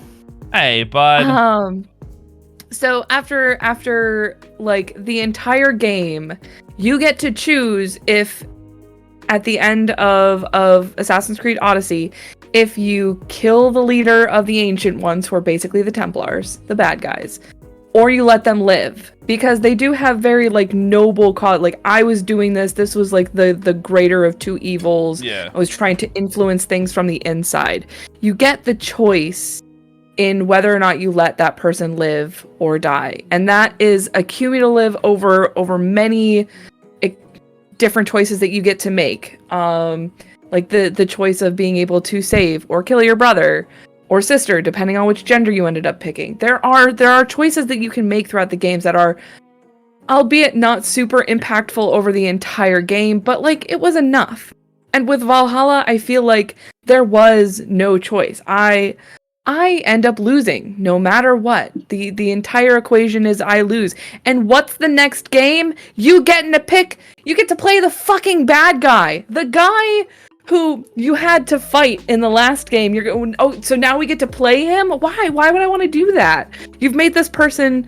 Hey bud. So after like the entire game, you get to choose if at the end of Assassin's Creed Odyssey, if you kill the leader of the Ancient Ones, who are basically the Templars, the bad guys, or you let them live. Because they do have very, like, noble cause. Like, I was doing this was, like, the greater of two evils. Yeah. I was trying to influence things from the inside. You get the choice in whether or not you let that person live or die. And that is a cumulative over many different choices that you get to make. Like the choice of being able to save or kill your brother or sister, depending on which gender you ended up picking. There are choices that you can make throughout the games that are, albeit not super impactful over the entire game, but like it was enough. And with Valhalla, I feel like there was no choice. I end up losing no matter what. The entire equation is I lose. And what's the next game? You get to play the fucking bad guy. The guy who you had to fight in the last game. You're going, oh, so now we get to play him? Why? Why would I want to do that? You've made this person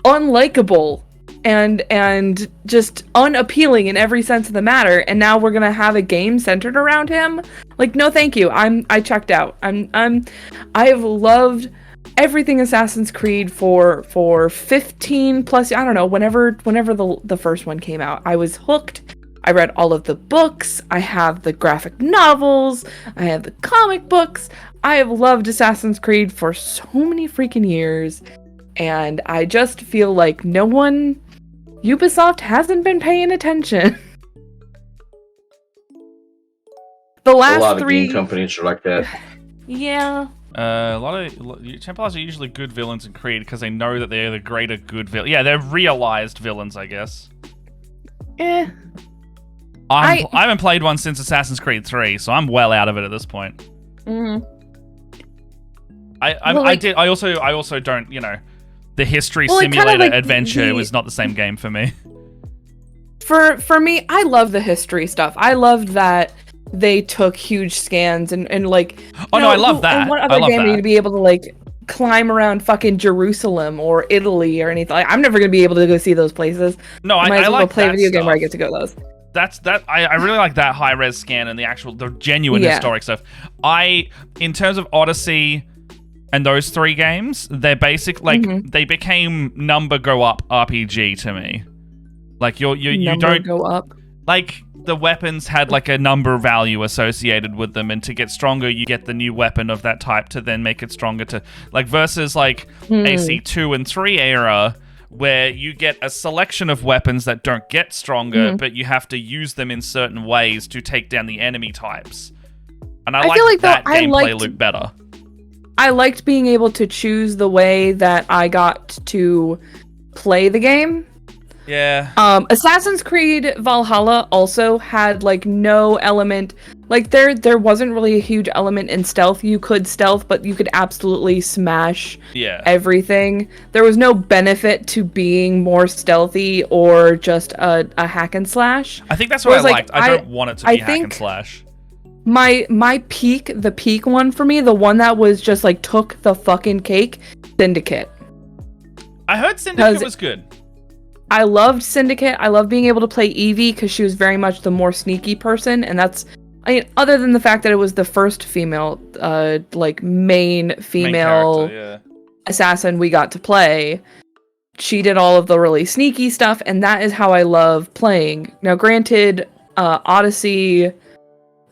unlikable and just unappealing in every sense of the matter, and now we're gonna have a game centered around him? Like, no thank you. I checked out. I have loved everything Assassin's Creed for 15 plus, I don't know, whenever the first one came out. I was hooked. I read all of the books. I have the graphic novels. I have the comic books. I have loved Assassin's Creed for so many freaking years, and I just feel like Ubisoft hasn't been paying attention. A lot of game companies are like that. Yeah. A lot of Templars are usually good villains in Creed because they know that they're the greater good villain. Yeah, they're realized villains, I guess. I haven't played one since Assassin's Creed 3, so I'm well out of it at this point. Mm-hmm. I also don't, the history simulator adventure was not the same game for me. For me, I love the history stuff. I loved that they took huge scans and like. I love that. And what other game are you to be able to like climb around fucking Jerusalem or Italy or anything. Like, I'm never gonna be able to go see those places. No, I might I as well like play a that video game where I stuff. get to go those. I really like that high res scan and the genuine historic stuff. In terms of Odyssey and those 3 games, they're basic they became number go up RPG to me. Like you don't go up. Like the weapons had like a number value associated with them, and to get stronger you get the new weapon of that type to then make it stronger to like versus like AC2 and 3 era, where you get a selection of weapons that don't get stronger, but you have to use them in certain ways to take down the enemy types. And I feel like that gameplay loop better. I liked being able to choose the way that I got to play the game. Yeah. Assassin's Creed Valhalla also had like no element, like there wasn't really a huge element in stealth. You could stealth, but you could absolutely smash everything. There was no benefit to being more stealthy or just a hack and slash. I think that's what I liked. I don't want it to be hack and slash. The peak one for me, the one that was just like took the fucking cake, Syndicate. I heard Syndicate was good. I loved Syndicate. I love being able to play Evie because she was very much the more sneaky person, and that's, I mean, other than the fact that it was the first female, main female assassin we got to play, she did all of the really sneaky stuff, and that is how I love playing. Now, granted, Odyssey,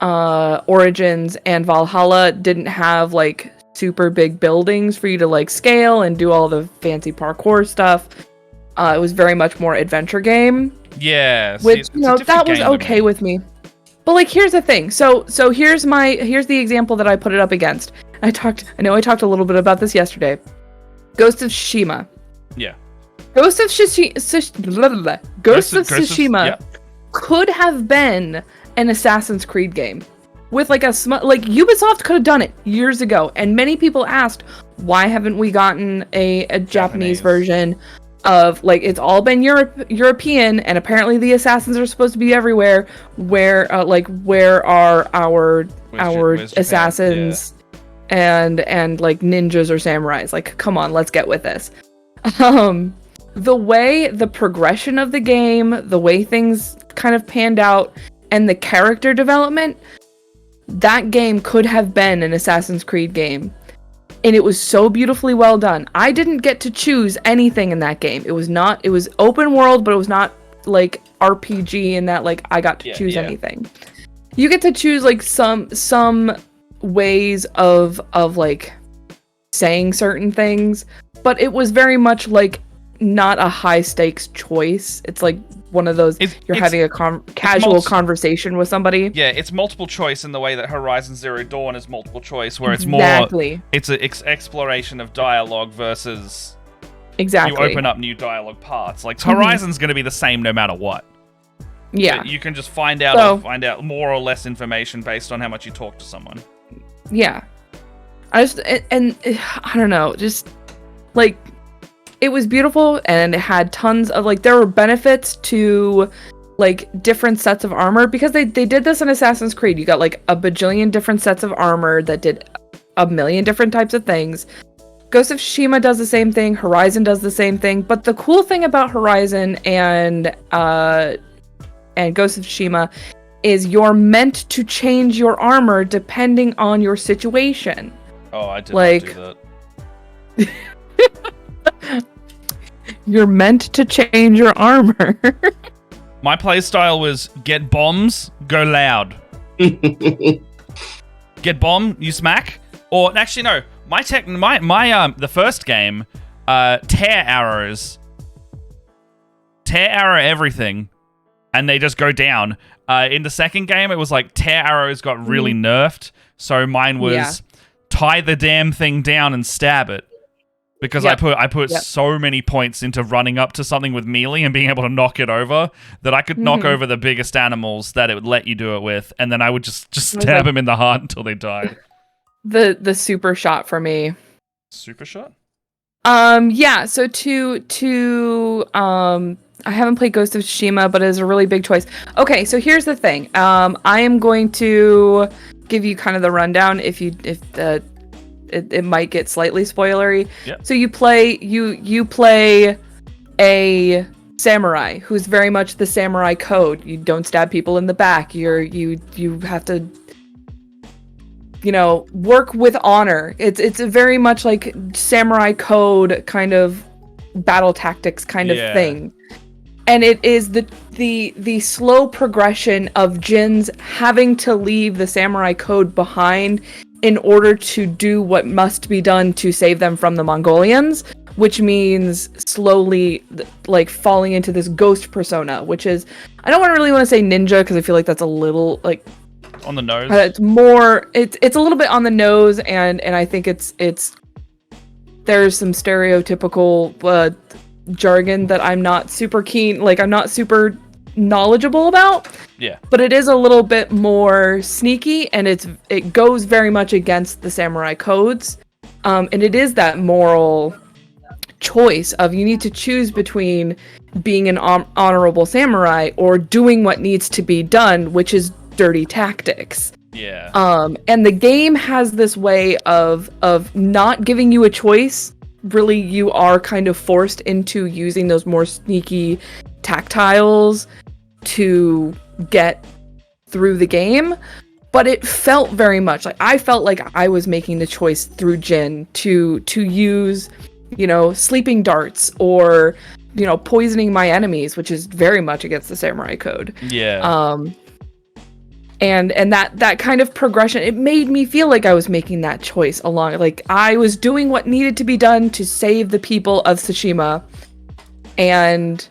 Origins, and Valhalla didn't have like super big buildings for you to like scale and do all the fancy parkour stuff. It was very much more adventure game. Yeah. Which, that was okay with me. But like, here's the thing. So here's the example that I put it up against. I know I talked a little bit about this yesterday. Ghost of Tsushima. Yeah. Ghost of Tsushima could have been an Assassin's Creed game. With like Ubisoft could have done it years ago. And many people asked, why haven't we gotten a Japanese version of, like, it's all been European, and apparently the assassins are supposed to be everywhere. Where are our assassins and like ninjas or samurais? Like, come on, let's get with this. The progression of the game, the way things kind of panned out, and the character development, that game could have been an Assassin's Creed game. And it was so beautifully well done. I didn't get to choose anything in that game. It was open world, but it was not like RPG in that like I got to choose anything. You get to choose like some ways of like saying certain things, but it was very much like not a high stakes choice. It's like one of those you're having a casual conversation with somebody. Yeah, it's multiple choice in the way that Horizon Zero Dawn is multiple choice, where it's it's an exploration of dialogue versus you open up new dialogue parts. Like Horizon's going to be the same no matter what. Yeah, but you can just find out more or less information based on how much you talk to someone. Yeah, I don't know, just like. It was beautiful, and it had tons of, like, there were benefits to, like, different sets of armor, because they did this in Assassin's Creed. You got, like, a bajillion different sets of armor that did a million different types of things. Ghost of Tsushima does the same thing. Horizon does the same thing. But the cool thing about Horizon and Ghost of Tsushima is you're meant to change your armor depending on your situation. Oh, I did not do that. You're meant to change your armor. My playstyle was get bombs, go loud. Get bomb, you smack. Or actually no, the first game, tear arrows. Tear arrow everything, and they just go down. In the second game, it was like tear arrows got really nerfed, so mine was tie the damn thing down and stab it. Because I put so many points into running up to something with melee and being able to knock it over that I could knock over the biggest animals that it would let you do it with, and then I would just stab them in the heart until they died. The super shot for me. Super shot? Yeah, so I haven't played Ghost of Tsushima, but it is a really big choice. Okay, so here's the thing. I am going to give you kind of the rundown if it might get slightly spoilery. Yep. So you play a samurai who's very much the samurai code. You don't stab people in the back. You have to, you know, work with honor. It's a very much like samurai code kind of battle tactics kind of thing. And it is the slow progression of Jin's having to leave the samurai code behind in order to do what must be done to save them from the Mongolians, which means slowly like falling into this ghost persona, which is, I don't really want to say ninja because I feel like that's a little like on the nose. It's more, it's a little bit on the nose, and I think it's there's some stereotypical jargon that I'm not super keen, like I'm not super knowledgeable about. Yeah. But it is a little bit more sneaky, and it goes very much against the samurai codes. And it is that moral choice of you need to choose between being an honorable samurai or doing what needs to be done, which is dirty tactics. Yeah. And the game has this way of not giving you a choice. Really, you are kind of forced into using those more sneaky tactiles to get through the game. But it felt very much like I felt like I was making the choice through Jin to use, you know, sleeping darts or, you know, poisoning my enemies, which is very much against the samurai code. Yeah. And that kind of progression, it made me feel like I was making that choice along, like I was doing what needed to be done to save the people of Tsushima. And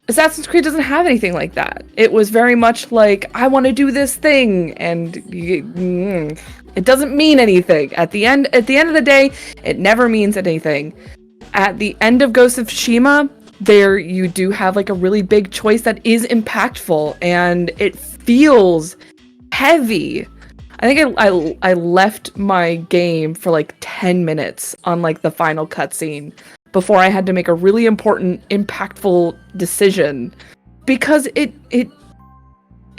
Assassin's Creed doesn't have anything like that. It was very much like, I want to do this thing, and it doesn't mean anything. At the end of the day, it never means anything. At the end of Ghost of Tsushima, there you do have like a really big choice that is impactful, and it feels heavy. I think I left my game for like 10 minutes on like the final cutscene before I had to make a really important, impactful decision because it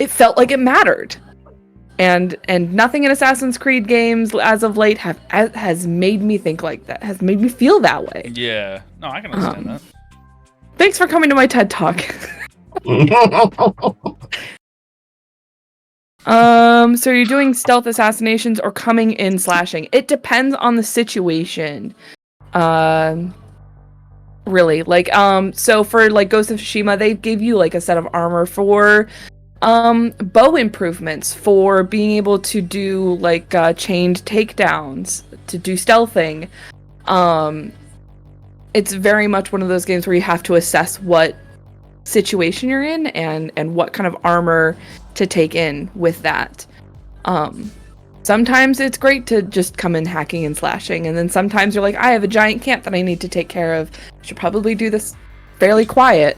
felt like it mattered. And nothing in Assassin's Creed games as of late has made me think like that, has made me feel that way. Yeah. No, I can understand that. Thanks for coming to my TED Talk. So you're doing stealth assassinations or coming in slashing. It depends on the situation. Really, like, so for like Ghost of Tsushima, they give you like a set of armor for bow improvements, for being able to do like chained takedowns, to do stealthing. It's very much one of those games where you have to assess what situation you're in and what kind of armor to take in with that. Sometimes it's great to just come in hacking and slashing, and then sometimes you're like, I have a giant camp that I need to take care of. I should probably do this fairly quiet.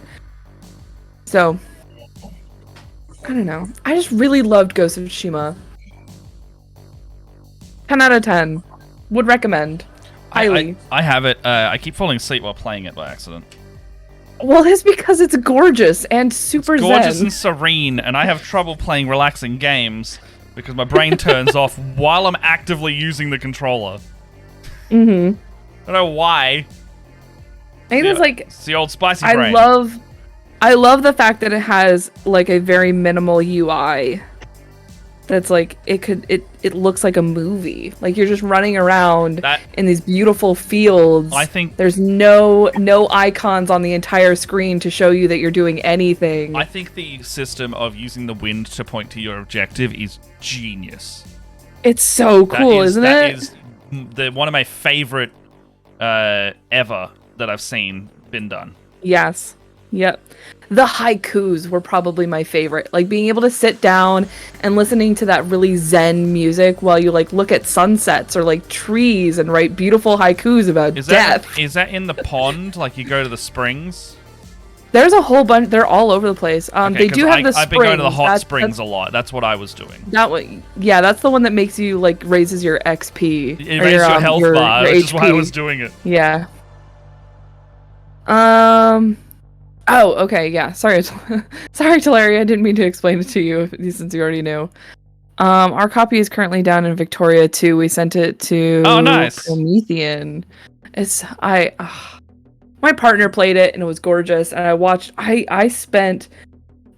So, I don't know. I just really loved Ghost of Tsushima. 10 out of 10. Would recommend. Highly. I have it. I keep falling asleep while playing it by accident. Well, it's because it's gorgeous and super It's gorgeous zen. and serene, and I have trouble playing relaxing games because my brain turns off while I'm actively using the controller. Mm-hmm. I don't know why. I think it's like, it's the old spicy brain. I love the fact that it has like a very minimal UI. That's like it looks like a movie. Like you're just running around in these beautiful fields. I think there's no icons on the entire screen to show you that you're doing anything. I think the system of using the wind to point to your objective is genius. It's so cool, isn't it? That is one of my favorite ever that I've seen been done. Yes. Yep. The haikus were probably my favorite. Like being able to sit down and listening to that really zen music while you like look at sunsets or like trees and write beautiful haikus about death. Is that in the pond? Like you go to the springs? There's a whole bunch. They're all over the place. They do have the springs. I've been going to the hot springs a lot. That's what I was doing. That one, yeah, that's the one that makes you like raises your XP. It raises your health bar, which is why I was doing it. Yeah. Oh, okay, yeah. Sorry, Talaria. I didn't mean to explain it to you since you already knew. Our copy is currently down in Victoria too. We sent it to Promethean. My partner played it and it was gorgeous, and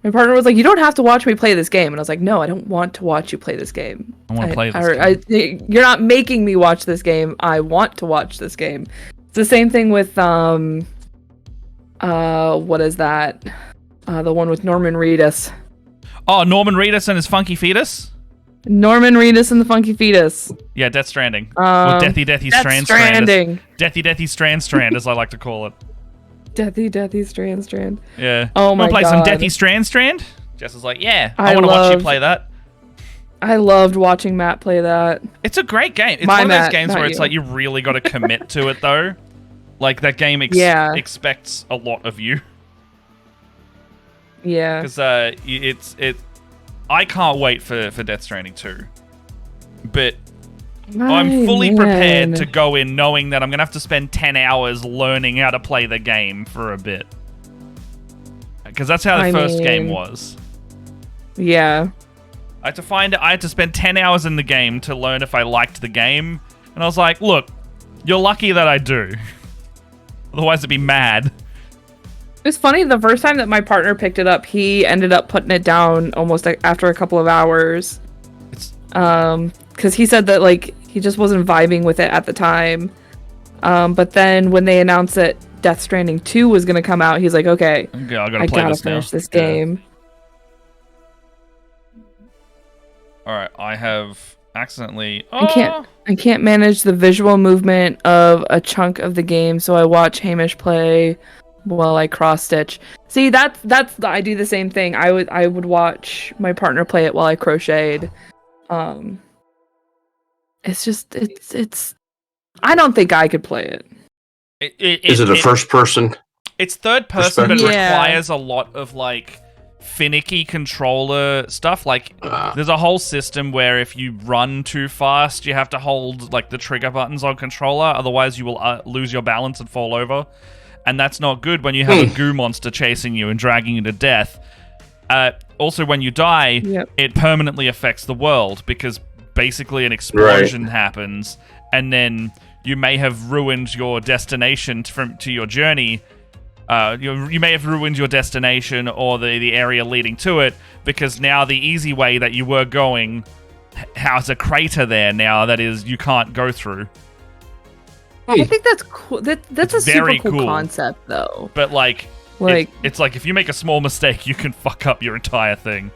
my partner was like, "You don't have to watch me play this game," and I was like, "No, I don't want to watch you play this game. I want to play this game. You're not making me watch this game. I want to watch this game." It's the same thing with what is that? The one with Norman Reedus. Oh, Norman Reedus and his funky fetus? Norman Reedus and the funky fetus. Yeah, Death Stranding. Or Deathy Strand. Deathy Strand, as I like to call it. Deathy Strand. Yeah. Oh my god. Play some Deathy Strand? Jess is like, yeah, I want to watch you play that. I loved watching Matt play that. It's a great game. It's one of those games where it's like you really got to commit to it though. Like that game expects a lot of you. Yeah. Because I can't wait for Death Stranding 2. But I'm fully prepared to go in knowing that I'm going to have to spend 10 hours learning how to play the game for a bit. Because that's how the first game was. Yeah. I had to spend 10 hours in the game to learn if I liked the game. And I was like, look, you're lucky that I do. Otherwise I'd be mad. It's funny, the first time that my partner picked it up, he ended up putting it down almost after a couple of hours. Because he said that, like, he just wasn't vibing with it at the time. But then when they announced that Death Stranding 2 was going to come out, he's like, okay, I gotta finish this game. Alright, I have accidentally... I can't manage the visual movement of a chunk of the game, so I watch Hamish play while I cross stitch. See, I do the same thing. I would watch my partner play it while I crocheted. It's I don't think I could play it. Is it a first person? It's third person, but it requires a lot of like finicky controller stuff. Like there's a whole system where if you run too fast, you have to hold like the trigger buttons on controller, otherwise you will lose your balance and fall over. And that's not good when you have a goo monster chasing you and dragging you to death. Also, when you die, it permanently affects the world because basically an explosion happens, and then you may have ruined your destination to your journey. You may have ruined your destination or the area leading to it because now the easy way that you were going has a crater there now that is you can't go through. I think that's cool. That's a super cool concept, though. But it's like if you make a small mistake, you can fuck up your entire thing.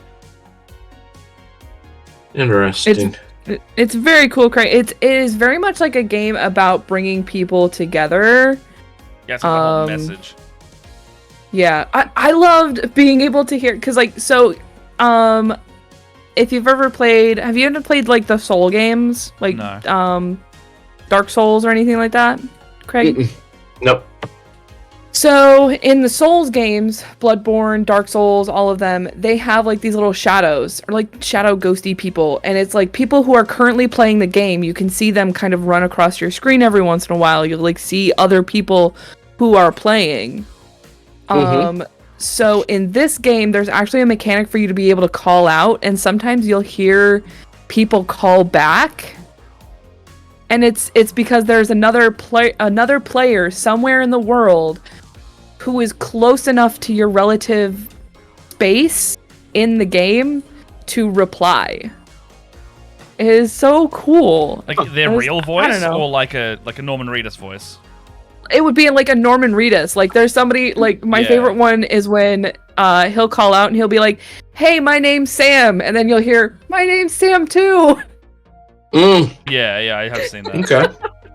Interesting. It's very cool. It is very much like a game about bringing people together. Yeah, it's got a whole message. Yeah, I loved being able to hear because if you've ever played, have you ever played like the Soul games, like Dark Souls or anything like that, Craig? Nope. So in the Souls games, Bloodborne, Dark Souls, all of them, they have like these little shadows or like shadow ghosty people, and it's like people who are currently playing the game. You can see them kind of run across your screen every once in a while. You'll like see other people who are playing. So in this game, there's actually a mechanic for you to be able to call out, and sometimes you'll hear people call back. And it's because there's another player somewhere in the world who is close enough to your relative space in the game to reply. It is so cool. Like their real voice or like a Norman Reedus voice? It would be like a Norman Reedus. Like there's somebody, like my favorite one is when he'll call out and he'll be like, "Hey, my name's Sam," and then you'll hear, "My name's Sam too." Yeah, I have seen that. Okay.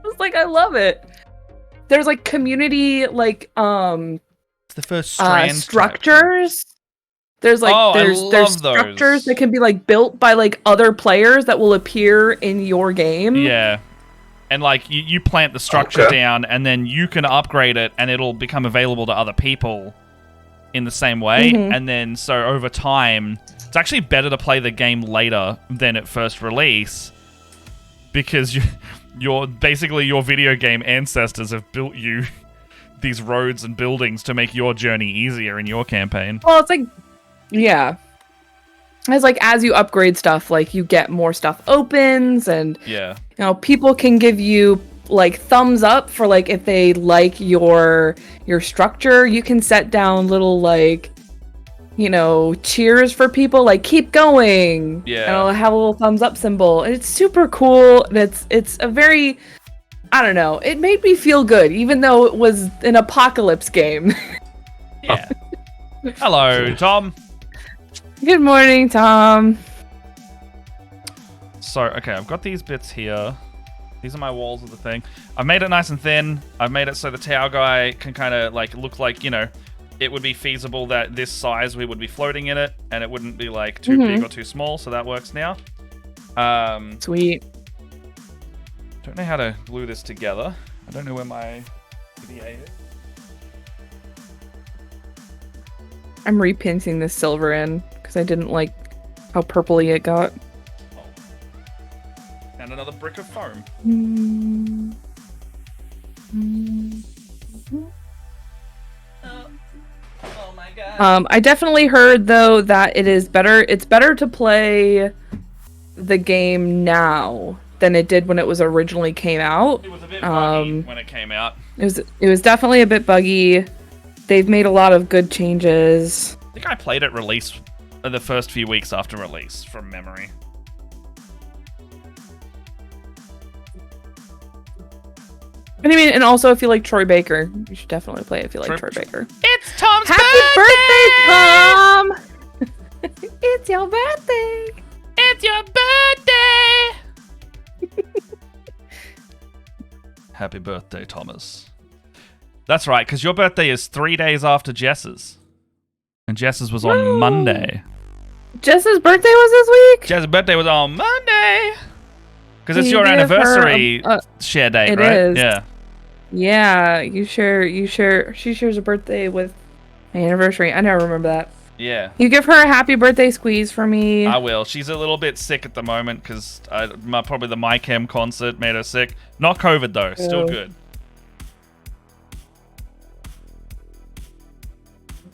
It's like I love it. There's like community it's the first strand structures. There's like there's structures that can be like built by like other players that will appear in your game. Yeah. And like you plant the structure down and then you can upgrade it and it'll become available to other people in the same way. And then so over time, it's actually better to play the game later than at first release because your video game ancestors have built you these roads and buildings to make your journey easier in your campaign. Well, it's like, yeah. as like as you upgrade stuff, like you get more stuff opens, and Yeah. you know, people can give you like thumbs up for like if they like your structure. You can set down little like, you know, cheers for people, like keep going. Yeah. And it'll have a little thumbs up symbol. And it's super cool. And it's a very, I don't know, it made me feel good, even though it was an apocalypse game. Yeah. Hello, Tom. Good morning, Tom. So, okay, I've got these bits here. These are my walls of the thing. I've made it nice and thin. I've made it so the tower guy can kind of like look like, you know, it would be feasible that this size we would be floating in it, and it wouldn't be like too big or too small, so that works now. Sweet. Don't know how to glue this together. I don't know where my VA is. I'm repinting this silver in because I didn't like how purpley it got. And another brick of foam. Oh my god. I definitely heard though that it's better to play the game now than it did when it was originally came out. It was a bit buggy when it came out. It was definitely a bit buggy. They've made a lot of good changes. I think I played it release the first few weeks after release from memory. And I mean, and also if you like Troy Baker, you should definitely play it if you like Troy Baker. It's Tom's Happy birthday, Tom! It's your birthday! It's your birthday! Happy birthday, Thomas. That's right, because your birthday is 3 days after Jess's. And Jess's was on Monday. Jess's birthday was this week? Jess's birthday was on Monday! Because it's your anniversary share date, it right? Is. Yeah. Yeah, she shares a birthday with my anniversary. I never remember that. Yeah. You give her a happy birthday squeeze for me. I will. She's a little bit sick at the moment because probably the MyChem concert made her sick. Not COVID though. Still good.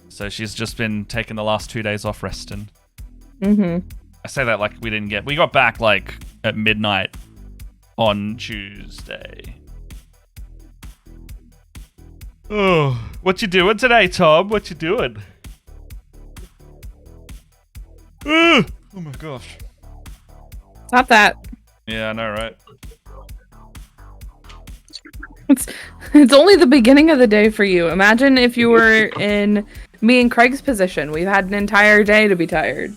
So she's just been taking the last 2 days off resting. Mm-hmm. I say that like we got back like at midnight on Tuesday. Oh, what you doing today, Tom? What you doing? Oh my gosh. Stop that. Yeah, I know, right? It's only the beginning of the day for you. Imagine if you were in me and Craig's position. We've had an entire day to be tired.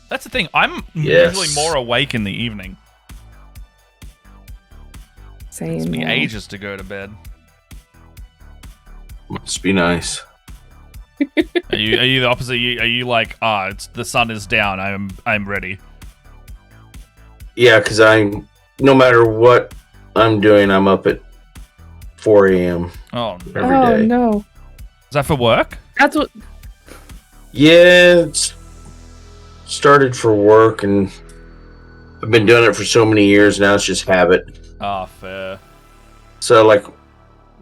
That's the thing. I'm usually more awake in the evening. Same. It takes me ages to go to bed. Must be nice. Are you the opposite? Are you like, it's the sun is down. I'm ready. Yeah, because no matter what I'm doing, I'm up at 4 a.m. every day. Oh no! Is that for work? That's what. Yeah, it's started for work, and I've been doing it for so many years now. It's just habit. Ah, fair. So, like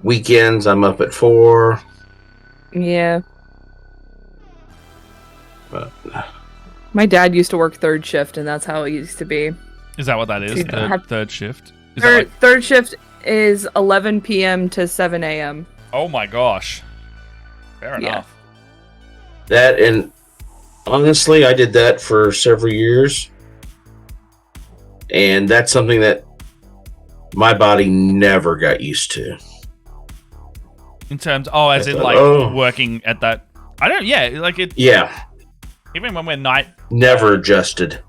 weekends, I'm up at 4. Yeah. But my dad used to work third shift, and that's how it used to be. Is that what that is? Third shift? Third shift is 11 p.m. to 7 a.m. Oh my gosh. Fair enough. That, and honestly, I did that for several years. And that's something that my body never got used to. In terms, as in like working at that. I don't, like it. Yeah. Even when we're never adjusted.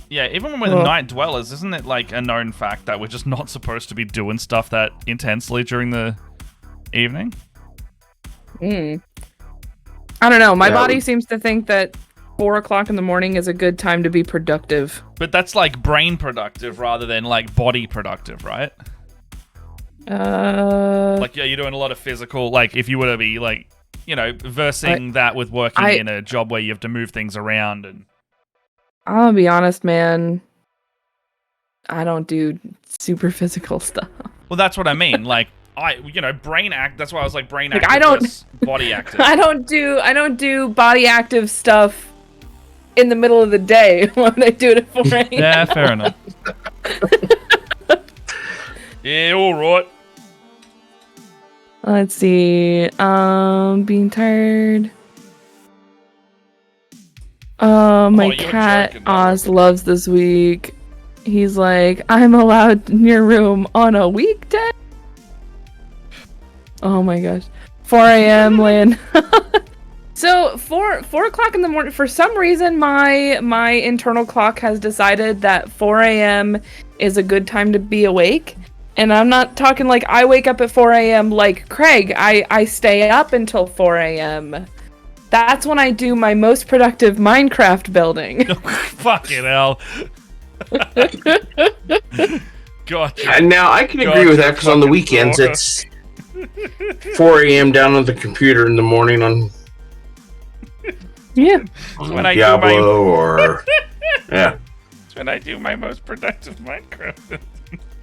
Yeah, even when we're the night dwellers, isn't it like a known fact that we're just not supposed to be doing stuff that intensely during the evening? I don't know. My body seems to think that 4 o'clock in the morning is a good time to be productive. But that's like brain productive rather than like body productive, right? Like, yeah, you're doing a lot of physical, like if you were to be like, you know, versing that with working in a job where you have to move things around and... I'll be honest, man. I don't do super physical stuff. Well, that's what I mean. Like, brain act. That's why I was like brain active. I don't body active. I don't do body active stuff in the middle of the day. Why would I do it at 4 a.m.? Yeah, fair enough. Yeah, all right. Let's see. Being tired. My you're cat joking, Oz loves this week. He's like, I'm allowed in your room on a weekday. Oh my gosh. 4 a.m. Lynn. So 4 o'clock in the morning. For some reason, my internal clock has decided that 4 a.m. is a good time to be awake. And I'm not talking like I wake up at 4 a.m. like Craig. I stay up until 4 a.m. That's when I do my most productive Minecraft building. Fucking hell. Gotcha. And now I can agree with that because on the weekends it's 4 a.m. down on the computer in the morning on when I Diablo or yeah. That's when I do my most productive Minecraft.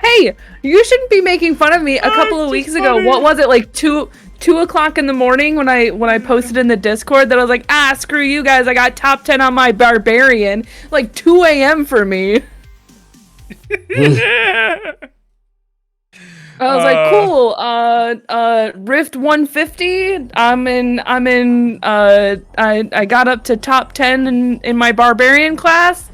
Hey, you shouldn't be making fun of me. A couple of weeks ago, what was it, like 2 o'clock in the morning when I posted in the Discord that I was like, screw you guys, I got top 10 on my barbarian. Like 2 a.m. for me. I was like, cool. Rift 150. I got up to top 10 in my barbarian class.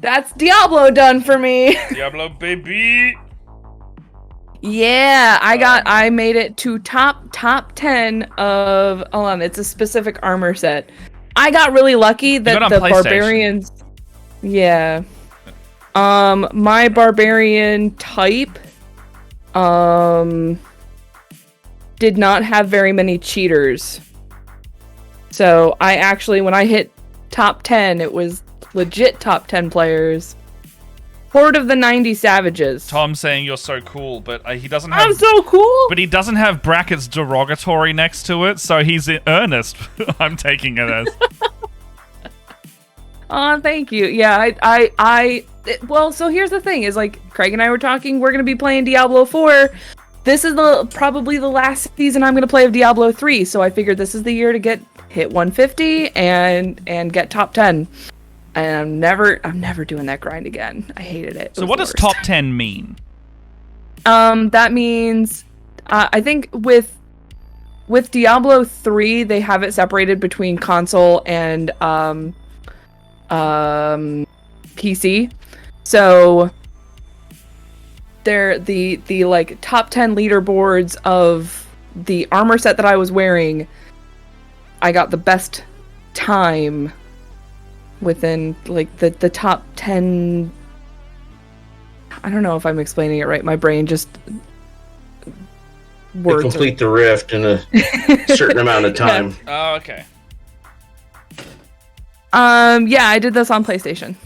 That's Diablo done for me. Diablo baby. Yeah, I made it to top 10 of, hold on, it's a specific armor set. I got really lucky that the barbarians, yeah. My barbarian type did not have very many cheaters. So I actually, when I hit top 10, it was legit top 10 players. Horde of the 90 Savages. Tom saying you're so cool, but he doesn't have... I'm so cool! But he doesn't have brackets derogatory next to it, so he's in earnest. I'm taking it as. Aw, thank you. Yeah, well, so here's the thing, is like, Craig and I were talking, we're gonna be playing Diablo 4. This is probably the last season I'm gonna play of Diablo 3, so I figured this is the year to hit 150 and get top 10. And I'm never doing that grind again. I hated it. So what does top 10 mean? That means, I think with Diablo 3, they have it separated between console and PC. So they're the like top 10 leaderboards of the armor set that I was wearing. I got the best time within like the top 10. I don't know if I'm explaining it right. My brain just words to complete the rift in a certain amount of time. Oh, okay. Yeah, I did this on PlayStation.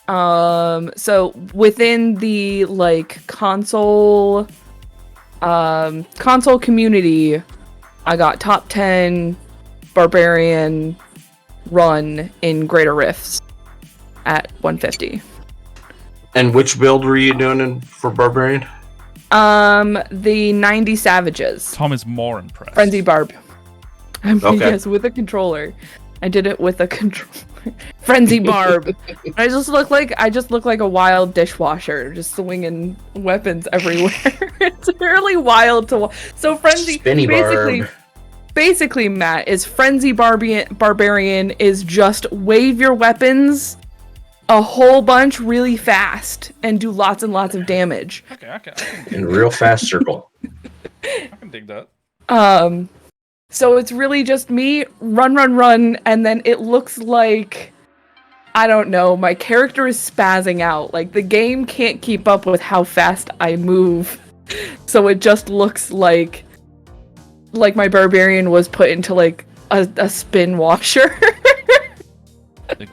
So within the like console community, I got top 10 barbarian run in Greater Rifts at 150. And which build were you doing for barbarian? The 90 Savages. Tom is more impressed. Frenzy Barb. Okay. Yes, with a controller. I did it with a controller. Frenzy Barb. I just look like a wild dishwasher, just swinging weapons everywhere. It's really wild to watch. So Frenzy, basically, Matt, is Frenzy Barbarian is just wave your weapons a whole bunch really fast and do lots and lots of damage. Okay. In a real fast circle. I can dig that. So it's really just me run, and then it looks like, I don't know, my character is spazzing out. Like, the game can't keep up with how fast I move. So it just looks like my barbarian was put into, like, a spin washer. The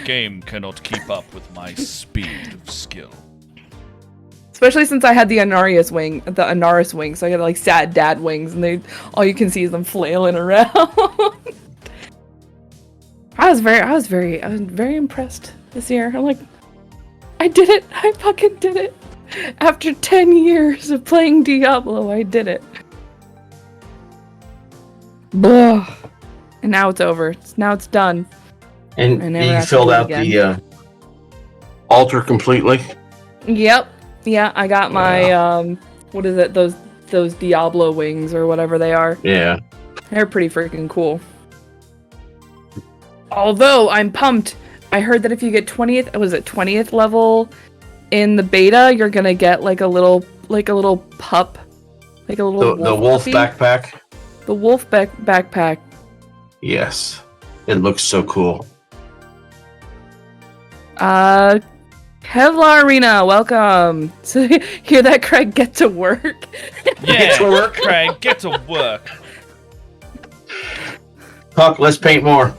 game cannot keep up with my speed of skill. Especially since I had the Anaris wing, so I got like sad dad wings, and all you can see is them flailing around. I was very impressed this year. I'm like, I did it! I fucking did it! After 10 years of playing Diablo, I did it. Blah. And now it's over. Now it's done. And I never you have to filled do it out the altar completely? Yep. Yeah, I got my what is it? Those Diablo wings or whatever they are. Yeah. They're pretty freaking cool. Although I'm pumped. I heard that if you get 20th level in the beta, you're gonna get like a little pup. Like a little The wolf puppy. backpack? The wolf backpack. Yes. It looks so cool. Kevlar Arena, welcome. So hear that, Craig? Get to work. Yeah, Get to work. Craig, get to work. Huck, let's paint more.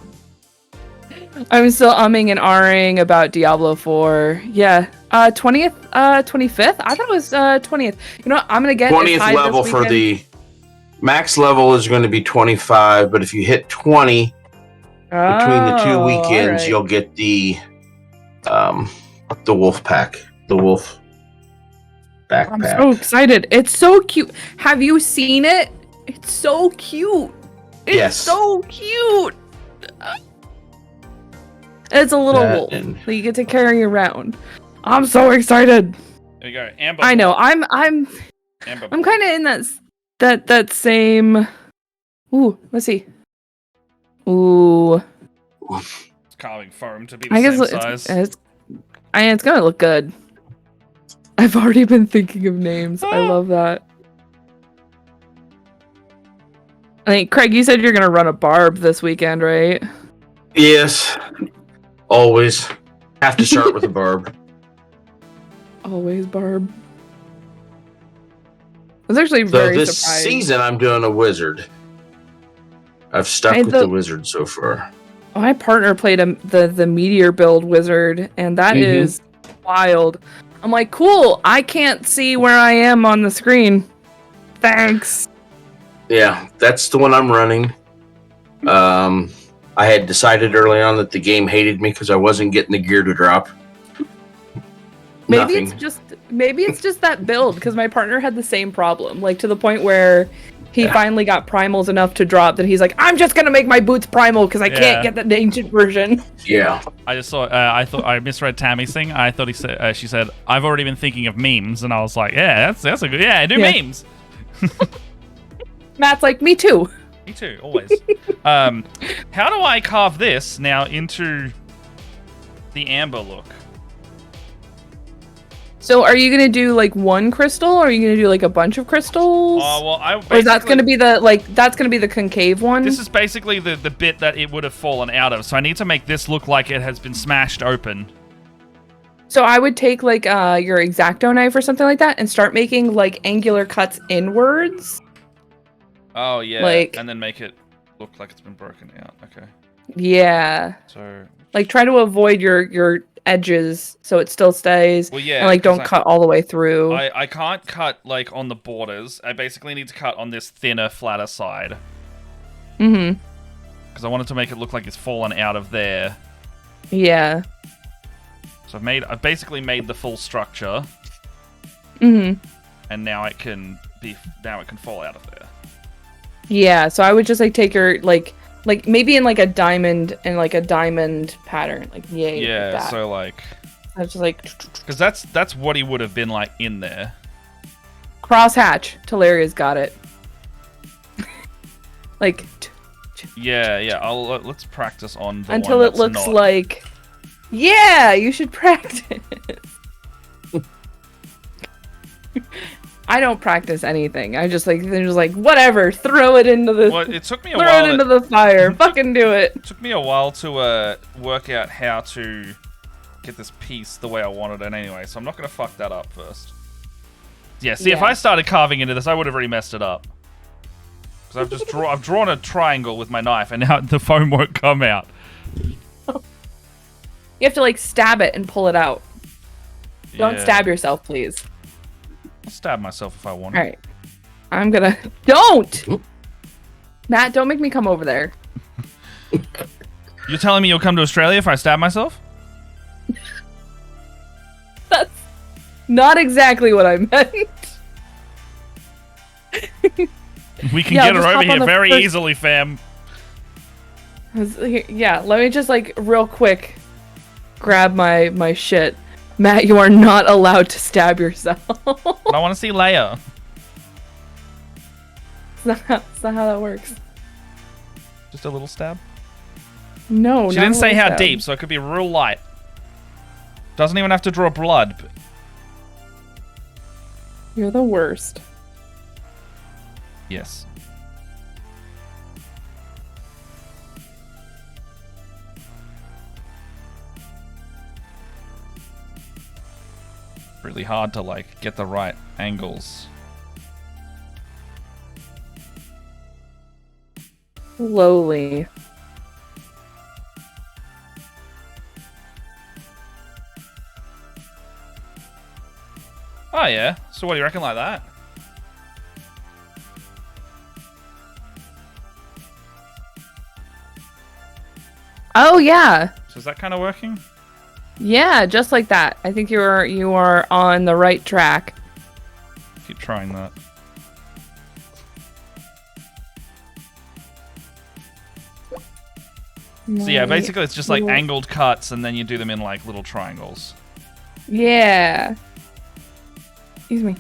I'm still umming and ahhing about Diablo 4. Yeah. 20th, 25th? I thought it was 20th. You know what? I'm gonna get 20th level for the max level is going to be 25, but if you hit 20 between the 2 weekends, right. you'll get the wolf pack, the wolf backpack. I'm so excited. It's so cute. Have you seen it? It's so cute. It's Yes. so cute. It's a little wolf that you get to carry around. I'm so excited. There you go, Amber. I know. I'm Amber. kind of in that same. Ooh, let's see. Ooh, It's carving foam to be the I guess same size. it's gonna look good. I've already been thinking of names. I love that. I think Craig, you said you're gonna run a barb this weekend, right? Yes. Always. Have to start with a barb. Always barb. I was actually So very this surprised. season, I'm doing a wizard. I've stuck with the wizard so far. My partner played the meteor build wizard, and that is wild. I'm like, cool. I can't see where I am on the screen. Thanks. Yeah, that's the one I'm running. I had decided early on that the game hated me because I wasn't getting the gear to drop. Maybe Nothing. it's just that build, because my partner had the same problem, like to the point where he finally got primals enough to drop that he's like, I'm just gonna make my boots primal because I can't get the ancient version. Yeah. I just saw. I thought I misread Tammy's thing. I thought she said, "I've already been thinking of memes," and I was like, "Yeah, that's a good. Yeah, I do memes." Matt's like, me too. Me too, always. How do I carve this now into the amber look? So are you gonna do like one crystal, or are you gonna do like a bunch of crystals? Well, or is that gonna be the concave one? This is basically the bit that it would have fallen out of. So I need to make this look like it has been smashed open. So I would take like your X-Acto knife or something like that and start making like angular cuts inwards. Oh yeah, like, and then make it look like it's been broken out. Okay. Yeah. So like try to avoid your edges so it still stays. Well, yeah, and like don't cut all the way through. I can't cut like on the borders. I basically need to cut on this thinner, flatter side. Mm-hmm. Because I wanted to make it look like it's fallen out of there. Yeah. So I've basically made the full structure. Mm-hmm. And now it can fall out of there. Yeah, so I would just like take your like maybe in like a diamond pattern, like yay. Yeah, like that. so like I was just like, because that's what he would have been like in there. crosshatch. Talaria's got it. like. Yeah. Let's practice on the until one it that's looks not. like. Yeah, you should practice. I don't practice anything. I just they're just like whatever, throw it into the. Well, it took me a throw while. It into the fire. Fucking do it. It took me a while to work out how to get this piece the way I wanted it anyway, so I'm not gonna fuck that up first. Yeah, see, if I started carving into this, I would have already messed it up. Because I've drawn a triangle with my knife, and now the foam won't come out. You have to like stab it and pull it out. Don't stab yourself, please. I'll stab myself if I want. All right, I'm gonna. Don't, Matt. Don't make me come over there. You're telling me you'll come to Australia if I stab myself? That's not exactly what I meant. We can Yeah, get her just over hop on here the very first- easily, fam. Yeah, let me just like real quick grab my shit. Matt, you are not allowed to stab yourself. But I want to see Leia. It's not how that works. Just a little stab? No, She not didn't a say little how stab. deep, so it could be real light. Doesn't even have to draw blood. But... You're the worst. Yes. Really hard to like get the right angles. Slowly. Oh yeah. So what do you reckon like that? Oh yeah. So is that kind of working? Yeah, just like that. I think you are on the right track. Keep trying that. So yeah, basically it's just like angled cuts and then you do them in like little triangles. Yeah. Excuse me.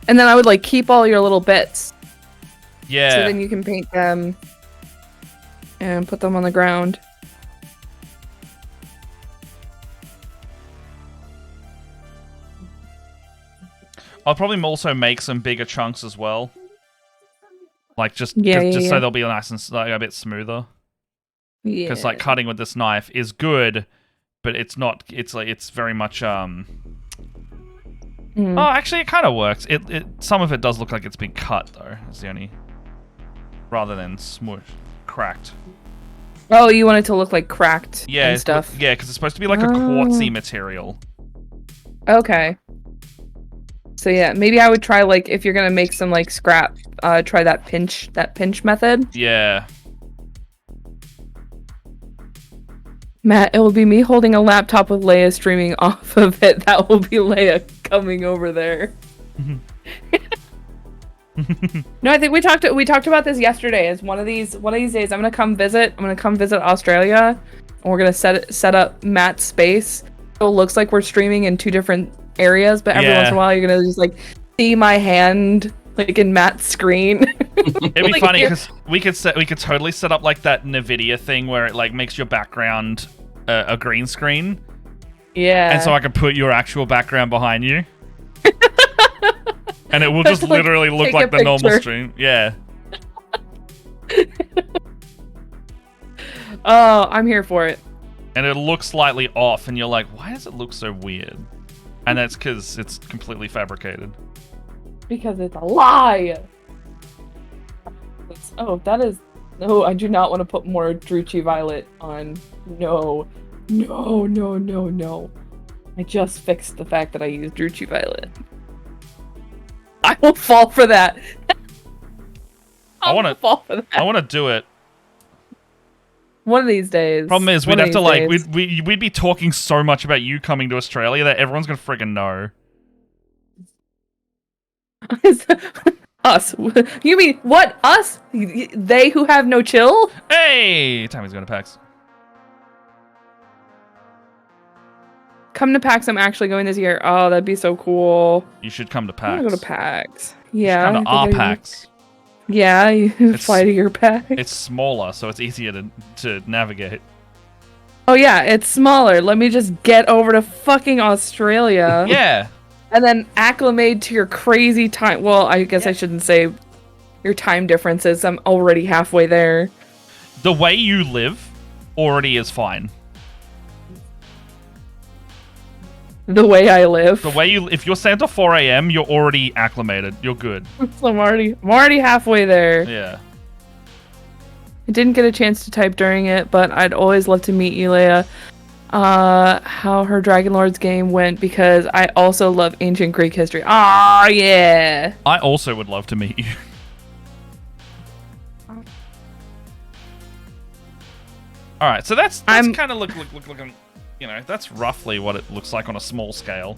And then I would like keep all your little bits. Yeah. So then you can paint them and put them on the ground. I'll probably also make some bigger chunks as well. Like just Yeah, so they'll be nice and like, a bit smoother. Yeah. Because like cutting with this knife is good, but it's not. It's like it's very much Oh, actually, it kind of works. It some of it does look like it's been cut though. That's the only. Rather than cracked. Oh, you want it to look like cracked Yeah, and stuff. Yeah, because it's supposed to be like a quartzy material. Okay. So yeah, maybe I would try like if you're gonna make some like scrap, try that pinch method. Yeah. Matt, it will be me holding a laptop with Leia streaming off of it. That will be Leia coming over there. No, I think we talked about this yesterday. As one of these days, I'm gonna come visit. I'm gonna come visit Australia, and we're gonna set up Matt's space. So it looks like we're streaming in two different areas, but every once in a while, you're gonna just like see my hand like in Matt's screen. It'd be Like, funny because we could totally set up like that NVIDIA thing where it like makes your background a green screen. Yeah. And so I could put your actual background behind you. And it will just Like, literally look take like a the normal picture. stream. Yeah. Oh, I'm here for it. And it'll look slightly off and you're like, why does it look so weird? And that's because it's completely fabricated. Because it's a lie. That is. No, I do not want to put more Druchii Violet on. No. No, no, no, no. I just fixed the fact that I used Druchii Violet. I will fall for that. I want to fall for that. I want to do it. One of these days. Problem is, we'd have to like we'd be talking so much about you coming to Australia that everyone's gonna friggin' know. Us? You mean what? Us? They who have no chill? Hey, Tammy's going to PAX. Come to PAX. I'm actually going this year. Oh, that'd be so cool. You should come to I'm PAX. gonna go to PAX. Yeah. Come to our PAX. Yeah, you fly to your PAX. It's smaller, so it's easier to navigate. Oh yeah, it's smaller. Let me just get over to fucking Australia. Yeah. And then acclimate to your crazy time. Well, I guess I shouldn't say your time differences. I'm already halfway there. The way you live already is fine. The way I live. The way you, if you're sent to 4 a.m., you're already acclimated. You're good. So I'm already halfway there. Yeah. I didn't get a chance to type during it, but I'd always love to meet you, Leia. How her Dragon Lords game went, because I also love ancient Greek history. Ah, yeah. I also would love to meet you. All right, so that's kind of looking, you know, that's roughly what it looks like on a small scale.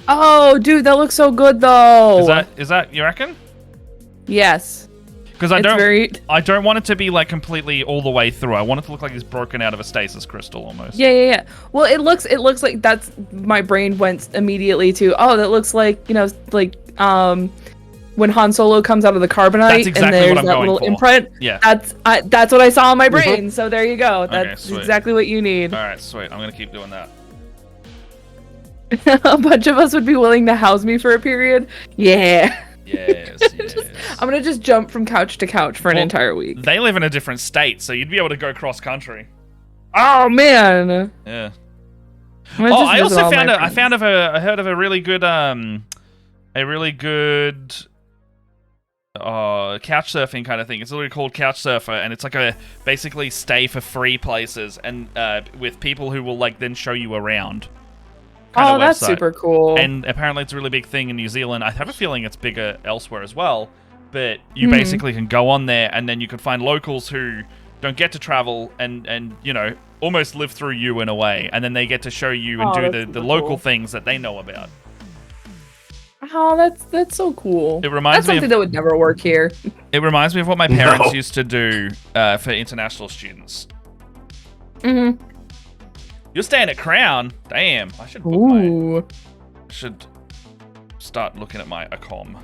Oh, dude, that looks so good though. Is that you reckon? Yes. Because I don't want it to be like completely all the way through. I want it to look like it's broken out of a stasis crystal almost. Yeah. Well, it looks like that's my brain went immediately to, oh, that looks like, like when Han Solo comes out of the carbonite that's exactly and there's what I'm that going little for. imprint. Yeah. That's what I saw in my brain. So there you go. That's okay, exactly what you need. All right, sweet. I'm going to keep doing that. A bunch of us would be willing to house me for a period. Yeah. Yes. I'm going to just jump from couch to couch for an entire week. They live in a different state, so you'd be able to go cross country. Oh, man. Yeah. I also found I heard of a really good couch surfing kind of thing. It's literally called Couch Surfer, and it's like a basically stay for free places and with people who will like then show you around. Oh, that's super cool. And apparently it's a really big thing in New Zealand. I have a feeling it's bigger elsewhere as well. But you basically can go on there and then you can find locals who don't get to travel and almost live through you in a way. And then they get to show you and do the local things that they know about. Oh, that's so cool. It reminds that's something that would never work here. It reminds me of what my parents used to do for international students. Mm-hmm. You're staying at Crown? Damn. I should start looking at my accom.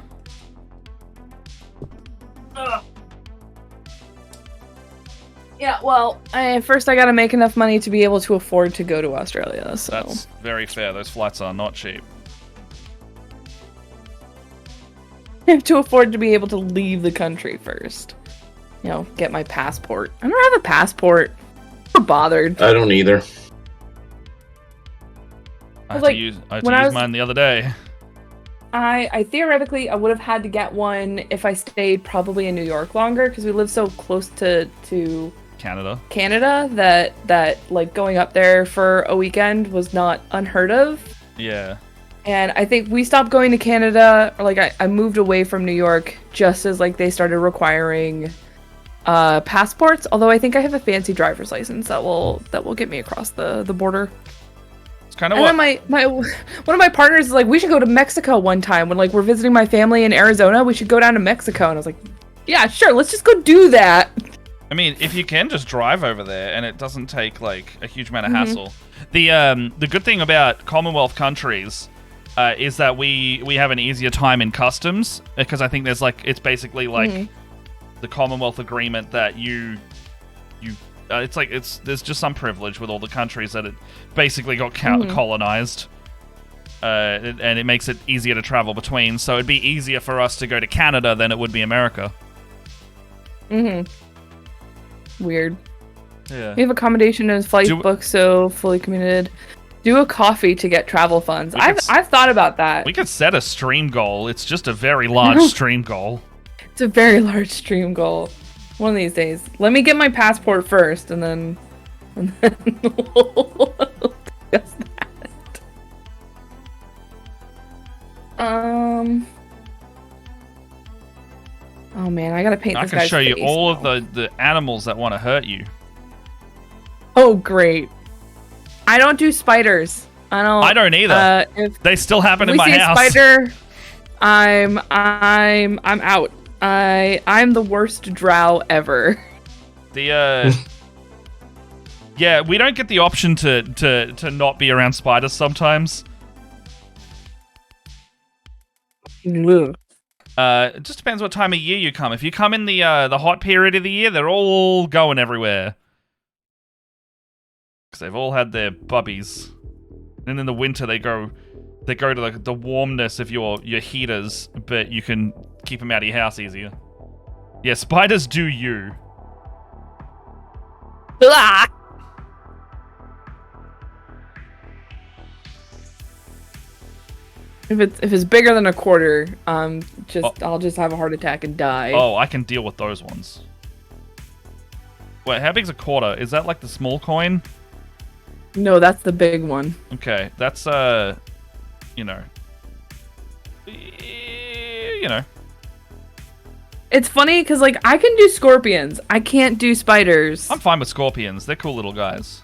Yeah, well, first I gotta make enough money to be able to afford to go to Australia, so... That's very fair. Those flights are not cheap. I have to afford to be able to leave the country first. Get my passport. I don't have a passport. I'm not bothered. I don't either. I had to use mine the other day. I theoretically I would have had to get one if I stayed probably in New York longer because we live so close to Canada that like going up there for a weekend was not unheard of. Yeah. And I think we stopped going to Canada, or like I moved away from New York just as like they started requiring passports. Although I think I have a fancy driver's license that will get me across the border. It's kind of and then my one of my partners is like, we should go to Mexico one time when like we're visiting my family in Arizona. We should go down to Mexico, and I was like, yeah, sure, let's just go do that. I mean, if you can just drive over there and it doesn't take like a huge amount of hassle. The good thing about Commonwealth countries is that we have an easier time in customs because I think there's like it's basically like the Commonwealth agreement that there's just some privilege with all the countries that it basically got colonized, and it makes it easier to travel between. So it'd be easier for us to go to Canada than it would be America. Weird. Yeah. We have accommodation and flight booked, so fully committed. Do a coffee to get travel funds. I've thought about that. We could set a stream goal. It's just a very large stream goal. It's a very large stream goal. One of these days. Let me get my passport first, and then we'll discuss that. Oh man, I gotta paint this guy's face. I can show you all of the animals that want to hurt you. Oh great. I don't do spiders. I don't either. If they still happen in my house. If we see a spider, I'm out. I'm the worst drow ever. Yeah, we don't get the option to not be around spiders sometimes. Ugh. It just depends what time of year you come. If you come in the hot period of the year, they're all going everywhere. Because they've all had their bubbies. And in the winter they go to the warmness of your heaters, but you can keep them out of your house easier. Yeah, spiders do you. Ah! If it's bigger than a quarter, I'll just have a heart attack and die. Oh, I can deal with those ones. Wait, how big's a quarter? Is that like the small coin? No, that's the big one. Okay, that's you know. It's funny because like I can do scorpions, I can't do spiders. I'm fine with scorpions. They're cool little guys.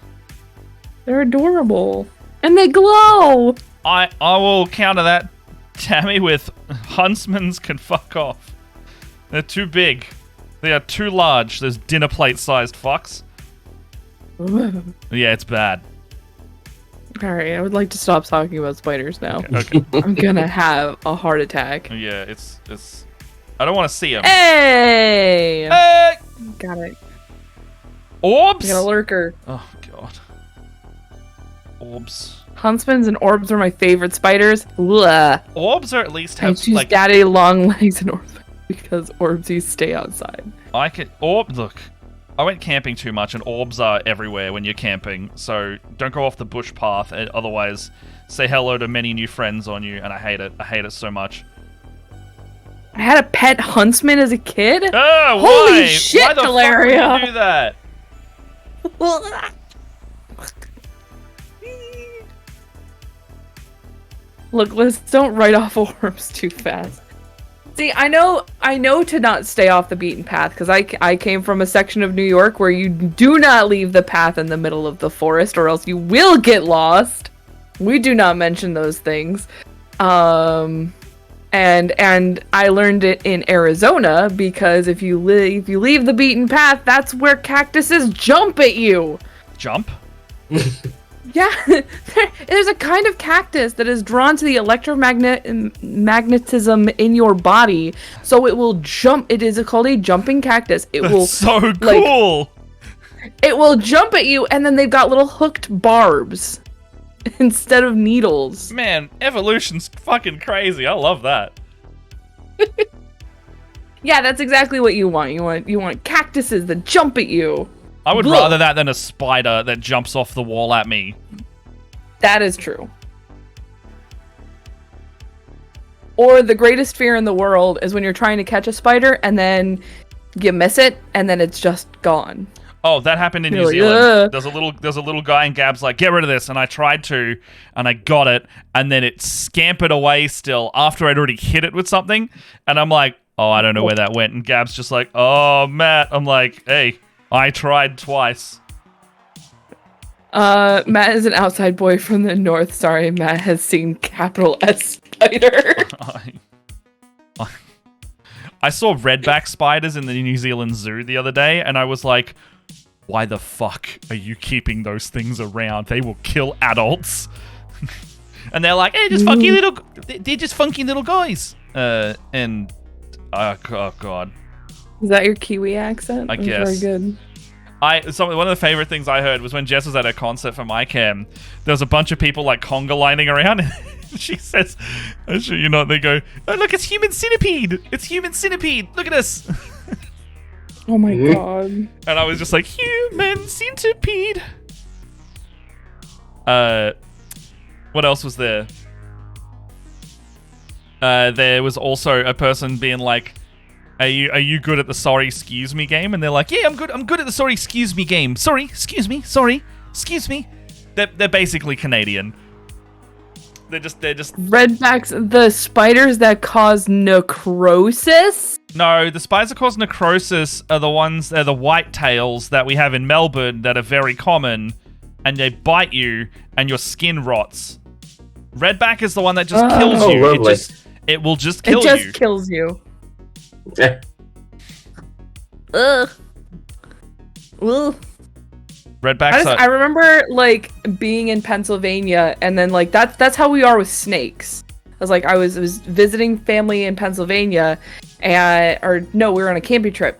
They're adorable, and they glow. I will counter that, Tammy, with huntsmans can fuck off. They're too big. They are too large. Those dinner plate-sized fucks. Yeah, it's bad. Alright, I would like to stop talking about spiders now. Okay. I'm gonna have a heart attack. Yeah, it's. I don't want to see them. Hey! Got it. Orbs? I got a lurker. Oh god. Orbs. Huntsmans and orbs are my favorite spiders. Blah. Orbs are at least I have choose like. daddy long legs and orbs because orbsies stay outside. Look. I went camping too much, and orbs are everywhere when you're camping. So don't go off the bush path. Otherwise, say hello to many new friends on you, and I hate it. I hate it so much. I had a pet huntsman as a kid. Oh, Holy why? shit, Why the Valeria! fuck would you do that? Look, let's don't write off orbs too fast. See, I know to not stay off the beaten path because I came from a section of New York where you do not leave the path in the middle of the forest or else you will get lost. We do not mention those things. And I learned it in Arizona because if you leave the beaten path, that's where cactuses jump at you. Jump? Yeah, there's a kind of cactus that is drawn to the electromagnetism in your body, so it will jump. It is called a jumping cactus. It will so cool. It will jump at you, and then they've got little hooked barbs instead of needles. Man, evolution's fucking crazy. I love that. Yeah, that's exactly what you want. You want cactuses that jump at you. I would rather that than a spider that jumps off the wall at me. That is true. Or the greatest fear in the world is when you're trying to catch a spider and then you miss it and then it's just gone. Oh, that happened in New You're Zealand. like, There's a little guy and Gab's like, get rid of this, and I tried to, and I got it, and then it scampered away still after I'd already hit it with something, and I'm like, oh, I don't know where that went, and Gab's just like, oh, Matt. I'm like, hey, I tried twice. Matt is an outside boy from the north. Sorry, Matt has seen capital S spider. I saw redback spiders in the New Zealand Zoo the other day, and I was like, why the fuck are you keeping those things around? They will kill adults. And they're like, hey, they're just funky little guys. Oh god. Is that your Kiwi accent? I guess. Very good. One of the favorite things I heard was when Jess was at a concert for my cam, there was a bunch of people like conga lining around, and she says, I'm sure you know, they go, oh look, it's human centipede! It's human centipede! Look at us! Oh my god. And I was just like, human centipede! What else was there? There was also a person being like, Are you good at the sorry excuse me game? And they're like, yeah, I'm good at the sorry excuse me game. Sorry, excuse me, sorry, excuse me. They're basically Canadian. They're just Redbacks, the spiders that cause necrosis? No, the spiders that cause necrosis are they're the white tails that we have in Melbourne that are very common, and they bite you and your skin rots. Redback is the one that just kills you. Lovely. It will just kill you. you. It just kills you. Ugh. Ugh. Redbacks I remember like being in Pennsylvania, and then like that's how we are with snakes. I was visiting family in Pennsylvania, we were on a camping trip,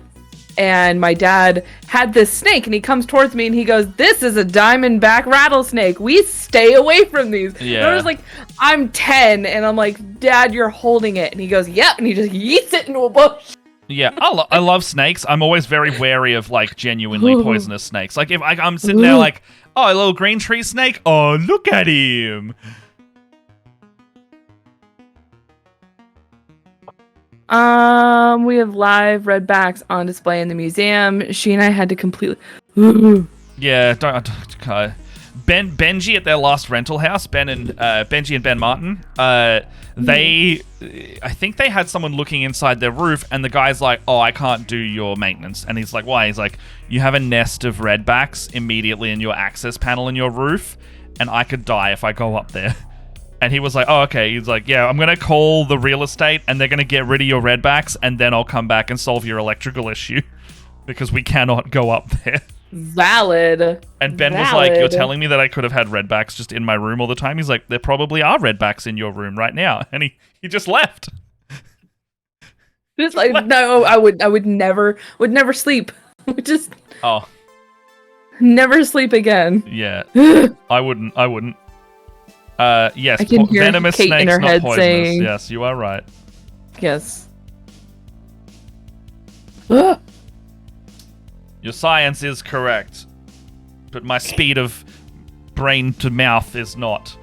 and my dad had this snake, and he comes towards me and he goes, "This is a diamondback rattlesnake. We stay away from these." Yeah. And I was like, I'm 10, and I'm like, "Dad, you're holding it," and he goes, "Yep," and he just yeets it into a bush. Yeah, I love snakes. I'm always very wary of like genuinely poisonous snakes. Like if I'm sitting there like, oh, a little green tree snake. Oh, look at him. We have live redbacks on display in the museum. She and I had to completely. Yeah, don't. Benji at their last rental house, Benji and Ben Martin, I think they had someone looking inside their roof, and the guy's like, oh, I can't do your maintenance. And he's like, why? He's like, you have a nest of redbacks immediately in your access panel in your roof, and I could die if I go up there. And he was like, oh, okay. He's like, yeah, I'm going to call the real estate and they're going to get rid of your redbacks and then I'll come back and solve your electrical issue because we cannot go up there. Valid. And Ben was like, you're telling me that I could have had redbacks just in my room all the time? He's like, there probably are redbacks in your room right now. And he just left. Just like, no, I would never sleep. Just never sleep again. Yeah. I wouldn't. Yes, I can hear venomous Kate snakes, in her not head poisonous. saying, Yes, you are right. Yes. Your science is correct, but my speed of brain to mouth is not.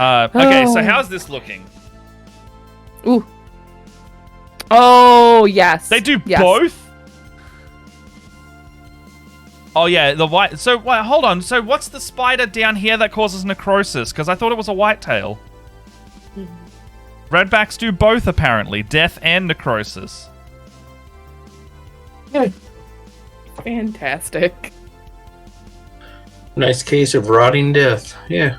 Okay, so how's this looking? Ooh. Oh, yes. They do both? Oh, yeah, the white... So, wait, hold on. So, what's the spider down here that causes necrosis? Because I thought it was a whitetail. Redbacks do both, apparently. Death and necrosis. Fantastic. Nice case of rotting death. Yeah.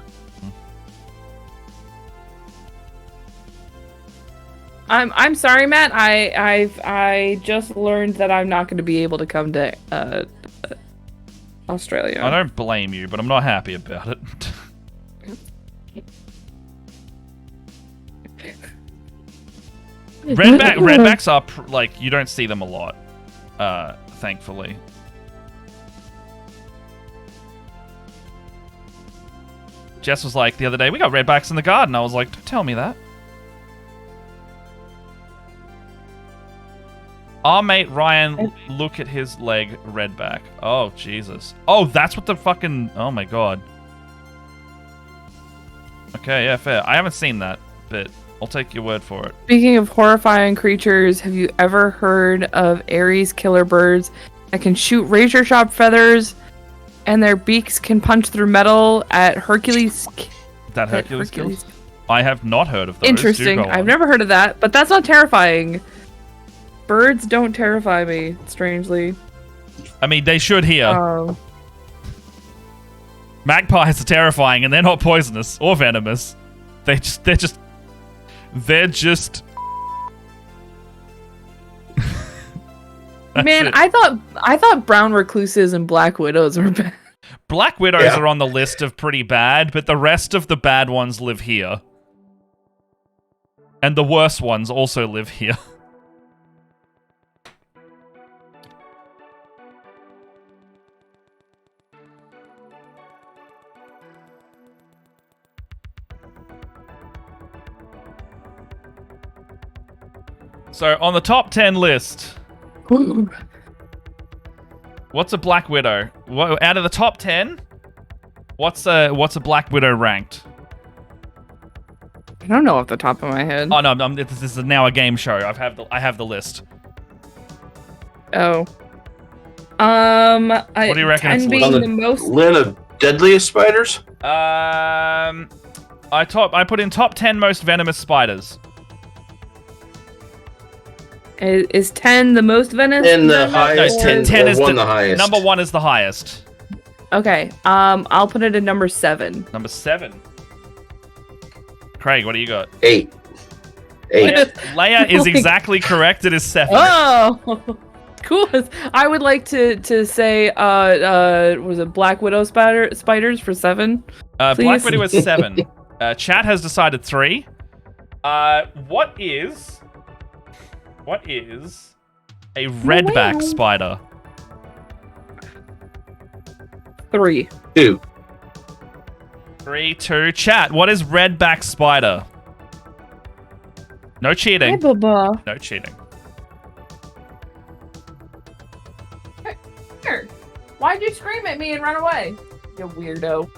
I'm sorry, Matt. I just learned that I'm not going to be able to come to Australia. I don't blame you, but I'm not happy about it. Redbacks are like you don't see them a lot, thankfully. Jess was like the other day, we got redbacks in the garden. I was like, don't tell me that. Our mate Ryan, look at his leg, redback. Oh, Jesus. Oh, that's what the fucking... Oh, my God. Okay, yeah, fair. I haven't seen that, but I'll take your word for it. Speaking of horrifying creatures, have you ever heard of Ares killer birds that can shoot razor sharp feathers and their beaks can punch through metal at Hercules? That Hercules kills? I have not heard of those. Interesting. I've never heard of that, but that's not terrifying. Birds don't terrify me, strangely. I mean, they should here. Magpies are terrifying, and they're not poisonous or venomous. They're just. Man, it. I thought brown recluses and black widows were bad. Black widows are on the list of pretty bad, but the rest of the bad ones live here, and the worst ones also live here. So, on the top 10 list, what's a Black Widow? Out of the top 10, what's a Black Widow ranked? I don't know off the top of my head. Oh no, this is now a game show. I have the list. Oh. What do you reckon it's being the most... List of deadliest spiders? I put in top 10 most venomous spiders. Is 10 the most venomous? And the highest. No, 10 is the highest. Number 1 is the highest. Okay. I'll put it at number 7. Number 7. Craig, what do you got? 8. Leia is exactly correct. It is 7. Oh, cool. I would like to say, was it Black Widow spiders for 7? Black Widow is 7. Chat has decided 3. What is a redback spider? 3. 2. 3, 2. Chat, what is redback spider? No cheating. Hey, Bubba. No cheating. Here. Why'd you scream at me and run away? You weirdo.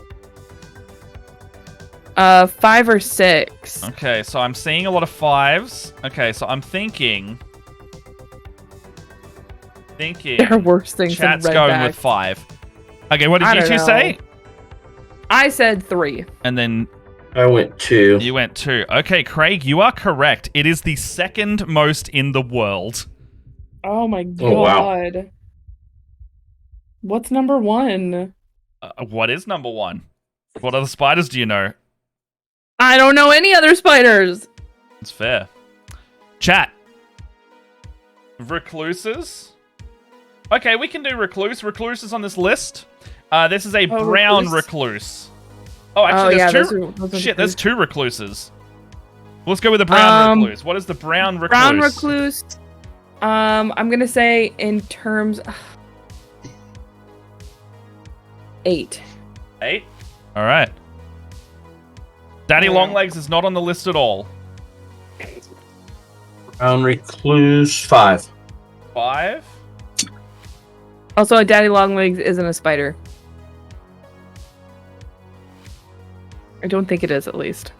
5 or 6. Okay, so I'm seeing a lot of 5s. Okay, so I'm thinking. There are worse things than Chat's going redbacks. with 5. Okay, what did you two say? I said 3. And then I went 2. you went 2. Okay, Craig, you are correct. It is the second most in the world. Oh my god. Oh, wow. What's number 1? What is number 1? What other spiders do you know? I don't know any other spiders. It's fair. Chat. Recluses? Okay, we can do recluse. Recluse is on this list. This is a brown recluse. Oh, actually, there's two. Shit, there's two recluses. Let's go with the brown recluse. What is the brown recluse? Brown recluse. I'm gonna say in terms 8. 8? All right. Daddy Longlegs is not on the list at all. Brown recluse 5. 5? Also, a daddy longlegs isn't a spider. I don't think it is, at least.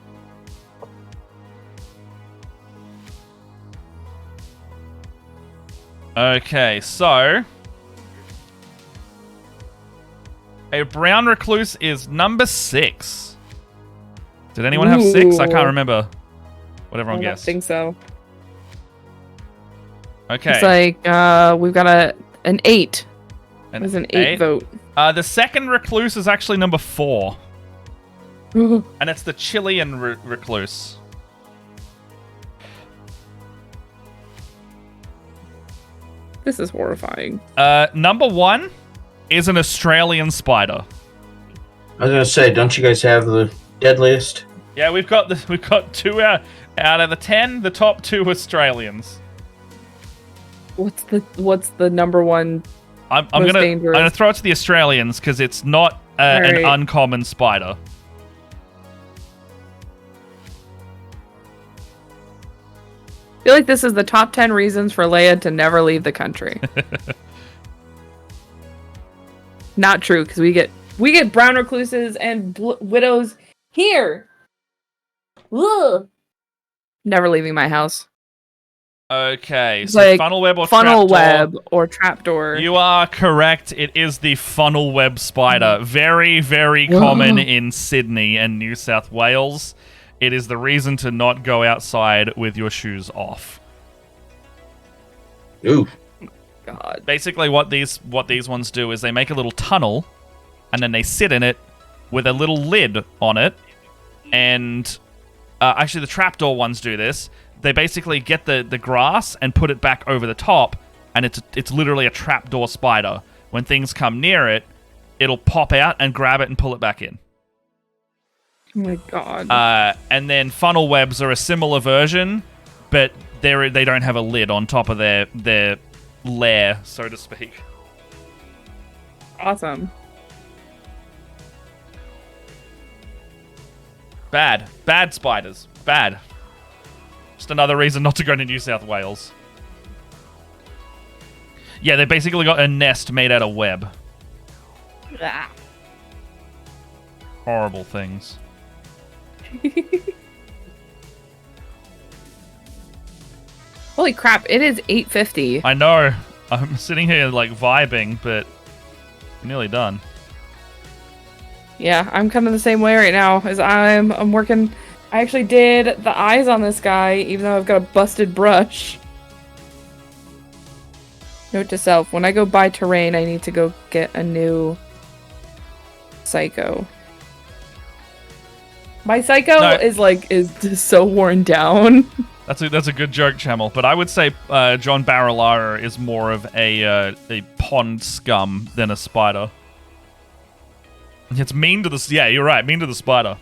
Okay, so a brown recluse is number 6. Did anyone have 6? I can't remember. What everyone guessed. I don't think so. Okay. It's like we've got an 8. It was an 8 vote. The second recluse is actually number 4. And it's the Chilean recluse. This is horrifying. Number 1 is an Australian spider. I was gonna say, don't you guys have the deadliest? Yeah, we've got 2 out of the 10. The top 2 Australians. What's the number 1? I'm gonna throw it to the Australians because it's not an uncommon spider. I feel like this is the top 10 reasons for Leia to never leave the country. Not true, because we get brown recluses and widows here. Ugh. Never leaving my house. Okay, so like funnel web or funnel trapdoor? web or trapdoor. You are correct. It is the funnel web spider. Very, very common in Sydney and New South Wales. It is the reason to not go outside with your shoes off. Ooh. God. Basically, what these ones do is they make a little tunnel, and then they sit in it with a little lid on it. And actually, the trapdoor ones do this. They basically get the grass and put it back over the top, and it's literally a trapdoor spider. When things come near it, it'll pop out and grab it and pull it back in. Oh my god. And then funnel webs are a similar version, but they don't have a lid on top of their lair, so to speak. Awesome. Bad spiders. Bad. Just another reason not to go to New South Wales. Yeah, they basically got a nest made out of web. Ah. Horrible things. Holy crap, it is 8:50. I know. I'm sitting here like vibing, but we're nearly done. Yeah, I'm kind of the same way right now as I'm working. I actually did the eyes on this guy, even though I've got a busted brush. Note to self, when I go buy terrain, I need to go get a new Psycho. My Psycho is just so worn down. That's a good joke, Chamel. But I would say John Barillara is more of a pond scum than a spider. It's mean to the... Yeah, you're right. Mean to the spider.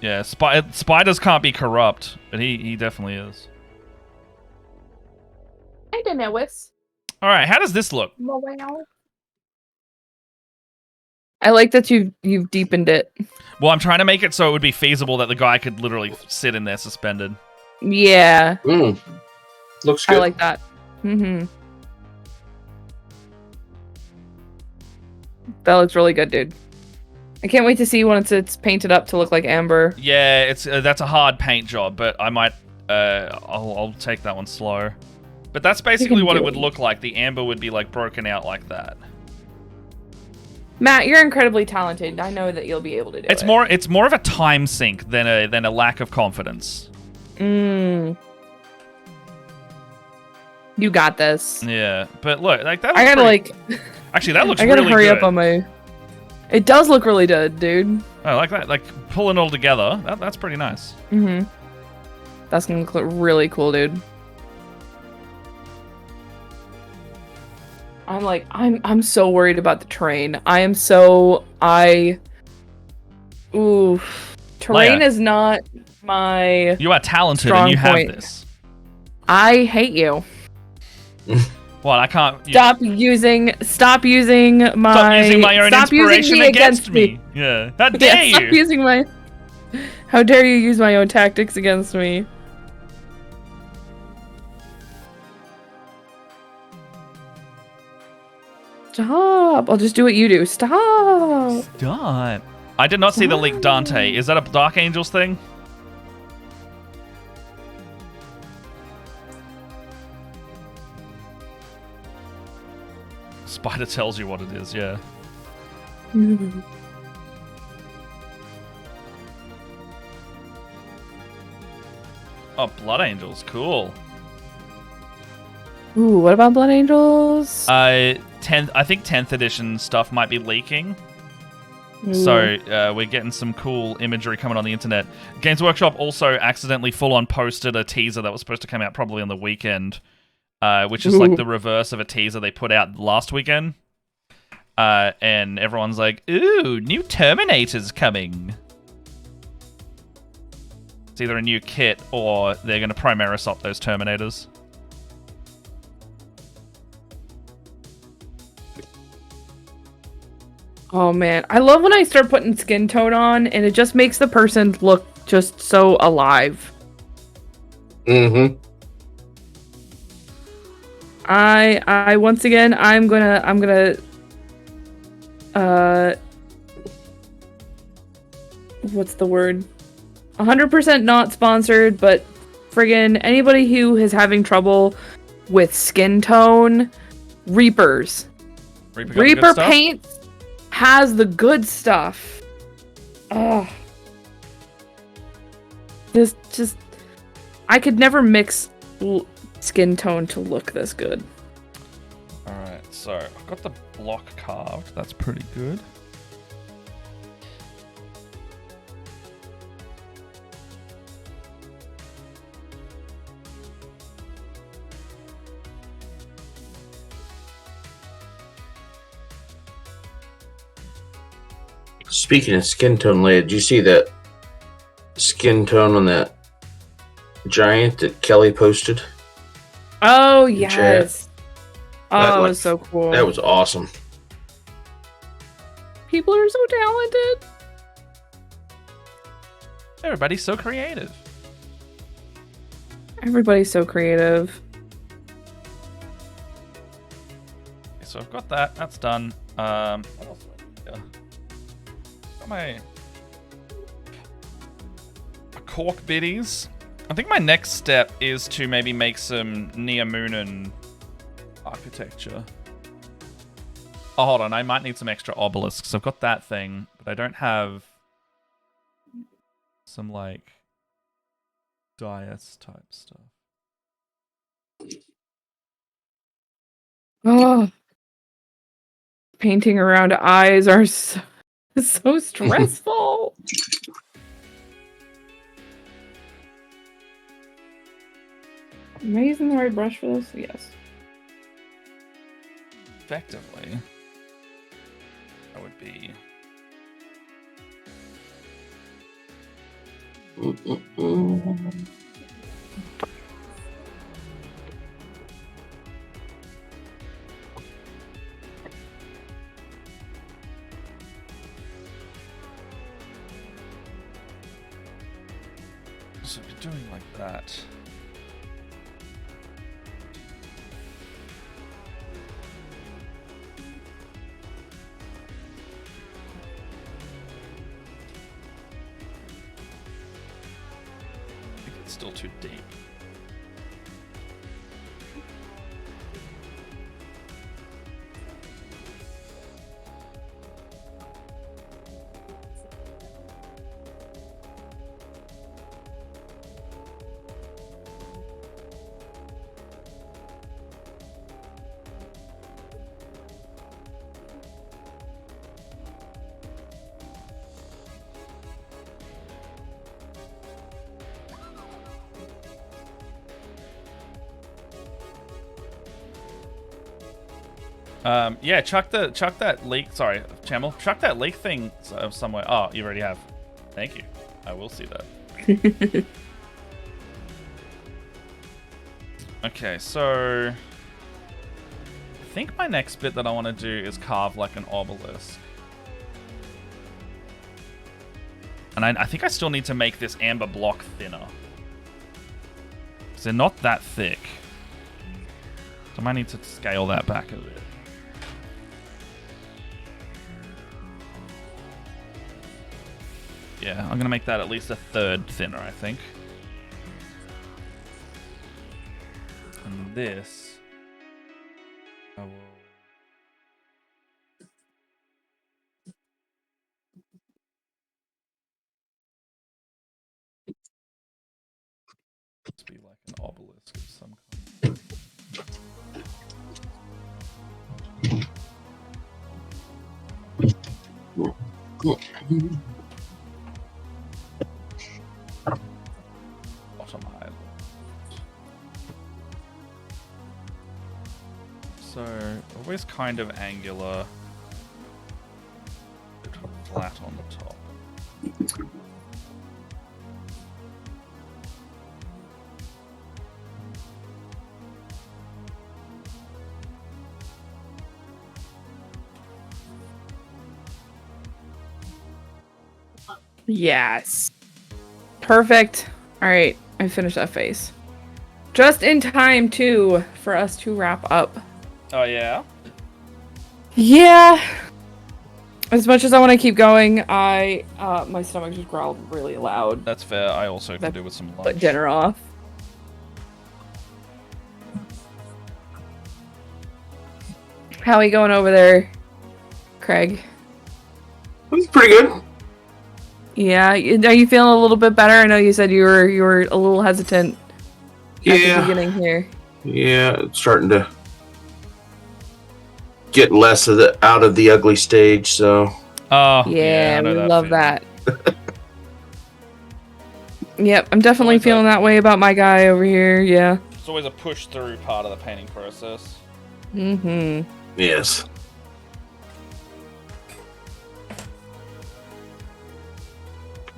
Yeah, spiders can't be corrupt, but he definitely is. I don't know, Wes. All right, how does this look? I like that you've deepened it. Well, I'm trying to make it so it would be feasible that the guy could literally sit in there suspended. Yeah. Looks good. I like that. Mm-hmm. That looks really good, dude. I can't wait to see once it's painted up to look like amber. Yeah, it's that's a hard paint job, but I might I'll take that one slow. But that's basically what it would look like. The amber would be like broken out like that. Matt, you're incredibly talented. I know that you'll be able to do it. It's more of a time sink than a lack of confidence. You got this. Yeah, but look, like that. I gotta Actually, that looks I gotta really hurry good. up on my. It does look really good, dude. I like that. Like pulling it all together. That's pretty nice. Mm-hmm. That's gonna look really cool, dude. I'm so worried about the terrain. Ooh. Terrain Leia, is not my you are talented strong and you have point. this. I hate you. What? I can't. Stop using my. Stop using my own Stop using inspiration me against me. Yeah. How dare Yeah, stop you? using my. How dare you use my own tactics against me? Stop! I'll just do what you do. Stop! Stop. I did not see the leaked Dante. Is that a Dark Angels thing? Spider tells you what it is, yeah. Oh, Blood Angels, cool. Ooh, what about Blood Angels? I think 10th edition stuff might be leaking. Ooh. So we're getting some cool imagery coming on the internet. Games Workshop also accidentally full-on posted a teaser that was supposed to come out probably on the weekend, which is like the reverse of a teaser they put out last weekend. And everyone's like, ooh, new Terminator's coming. It's either a new kit or they're going to Primaris up those Terminators. Oh man, I love when I start putting skin tone on and it just makes the person look just so alive. Mm-hmm. I once again I'm gonna what's the word? 100% not sponsored, but friggin' anybody who is having trouble with skin tone, Reapers. Reaper paint has the good stuff. Ugh. Just I could never mix skin tone to look this good. Alright, so I've got the block carved. That's pretty good. Speaking of skin tone, Leia, did you see that skin tone on that giant that Kelly posted? Oh yes. Oh, it was so cool. That was awesome. People are so talented. Everybody's so creative. Everybody's so creative. Okay, so I've got that. That's done. What else do I need here? Got my cork biddies. I think my next step is to maybe make some Neomunin architecture. Oh, hold on. I might need some extra obelisks. I've got that thing, but I don't have some, like, dias type stuff. Oh. Painting around eyes are so stressful. Am I using the right brush for this? Yes. Effectively, that would be... So be doing like that. I think it's still too deep. Yeah, chuck that leak. Sorry, Chamel. Chuck that leak thing somewhere. Oh, you already have. Thank you. I will see that. Okay, so I think my next bit that I want to do is carve like an obelisk. And I think I still need to make this amber block thinner. Because they're not that thick. So I might need to scale that back a bit. Yeah, I'm going to make that at least a third thinner, I think. And this, I will... Must be like an obelisk of some kind. Bottom height. So, always kind of angular, flat on the top. Yes. Perfect. All right, I finished that face. Just in time, too, for us to wrap up. Oh, yeah? Yeah. As much as I want to keep going, my stomach just growled really loud. That's fair. I also could do with some lunch. Put dinner off. How are we going over there, Craig? It's pretty good. Yeah, are you feeling a little bit better? I know you said you were a little hesitant at the beginning here. Yeah, it's starting to get less of out of the ugly stage. So. Oh yeah, we love that. Yep, I'm definitely feeling that way about my guy over here. Yeah. It's always a push through part of the painting process. Mm-hmm. Yes.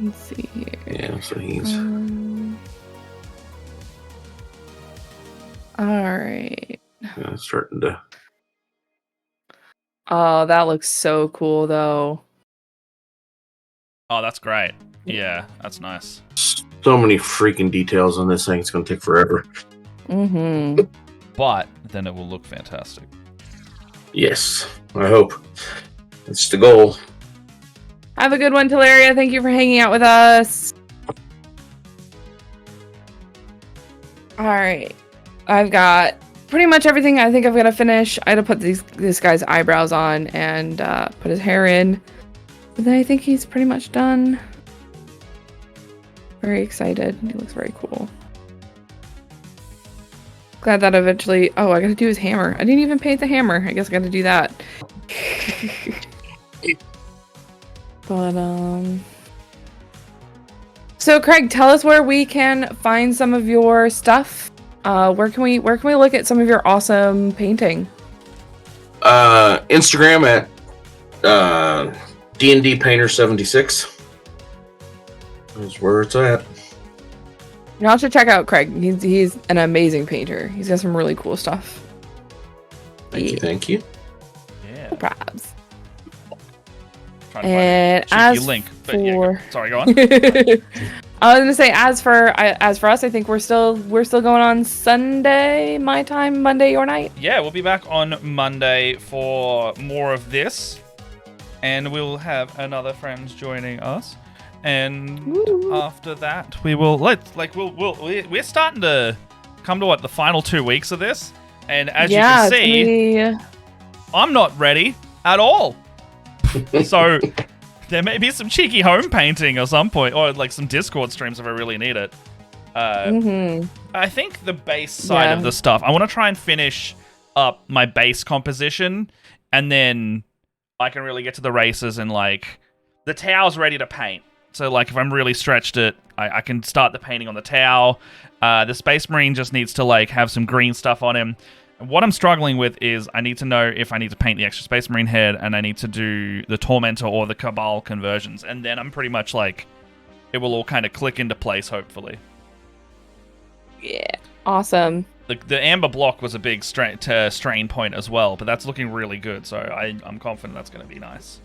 Let's see here. Yeah, so he's... Alright. Yeah, starting to... Oh, that looks so cool, though. Oh, that's great. Yeah, that's nice. So many freaking details on this thing. It's going to take forever. Mm-hmm. But then it will look fantastic. Yes, I hope. That's the goal. Have a good one, Teleria. Thank you for hanging out with us. Alright. I've got pretty much everything I think I'm going to finish. I had to put this guy's eyebrows on and put his hair in. But then I think he's pretty much done. Very excited. He looks very cool. Glad that eventually... Oh, I gotta do his hammer. I didn't even paint the hammer. I guess I gotta do that. But, So, Craig, tell us where we can find some of your stuff. Where can we look at some of your awesome painting? Instagram at D&D Painter 76. That's where it's at. Y'all should check out Craig. He's an amazing painter. He's got some really cool stuff. Thank you. Yeah. No probs. And as link, but for... yeah, sorry, go on. I was gonna say, as for us, I think we're still going on Sunday, my time, Monday your night. Yeah, we'll be back on Monday for more of this, and we'll have another friend joining us. And after that, we will we're starting to come to the final 2 weeks of this, and as you can see, I'm not ready at all. So there may be some cheeky home painting at some point, or like some Discord streams if I really need it. I think the base side of the stuff, I want to try and finish up my base composition, and then I can really get to the races and like the tower's ready to paint. So, like, if I'm really stretched it, I can start the painting on the towel. The Space Marine just needs to, like, have some green stuff on him. What I'm struggling with is I need to know if I need to paint the extra Space Marine head and I need to do the Tormentor or the Cabal conversions. And then I'm pretty much like, it will all kind of click into place, hopefully. Yeah. Awesome. The Amber block was a big strain point as well, but that's looking really good. So I'm confident that's going to be nice.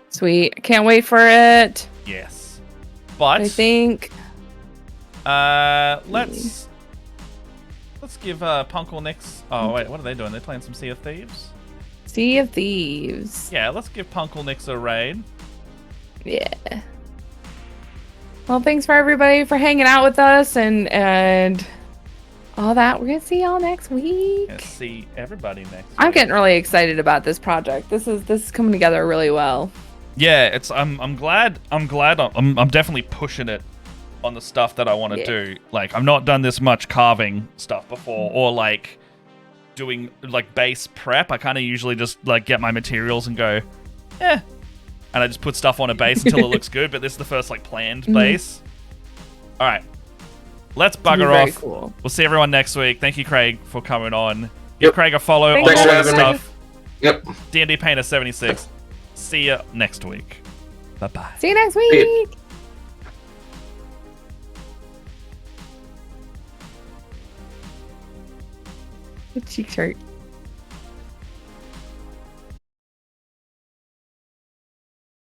Sweet. Can't wait for it. Yes. But I think... let's give Punkle Nix... Oh, wait, what are they doing? They're playing some Sea of Thieves? Sea of Thieves. Yeah, let's give Punkle Nix a raid. Yeah. Well, thanks for everybody for hanging out with us and all that. We're gonna see y'all next week. Yeah, see everybody next week. I'm getting really excited about this project. This is coming together really well. Yeah, it's I'm glad I'm definitely pushing it on the stuff that I want to do. Like, I've not done this much carving stuff before, or like doing like base prep. I kind of usually just like get my materials and go, and I just put stuff on a base until it looks good. But this is the first like planned base. All right, let's bugger off. Cool. We'll see everyone next week. Thank you, Craig, for coming on. Yep. Give Craig a follow on all Thanks for this having me. stuff. Yep. D&D Painter 76. See ya next week. Bye bye. See you next week. The cheek shirt.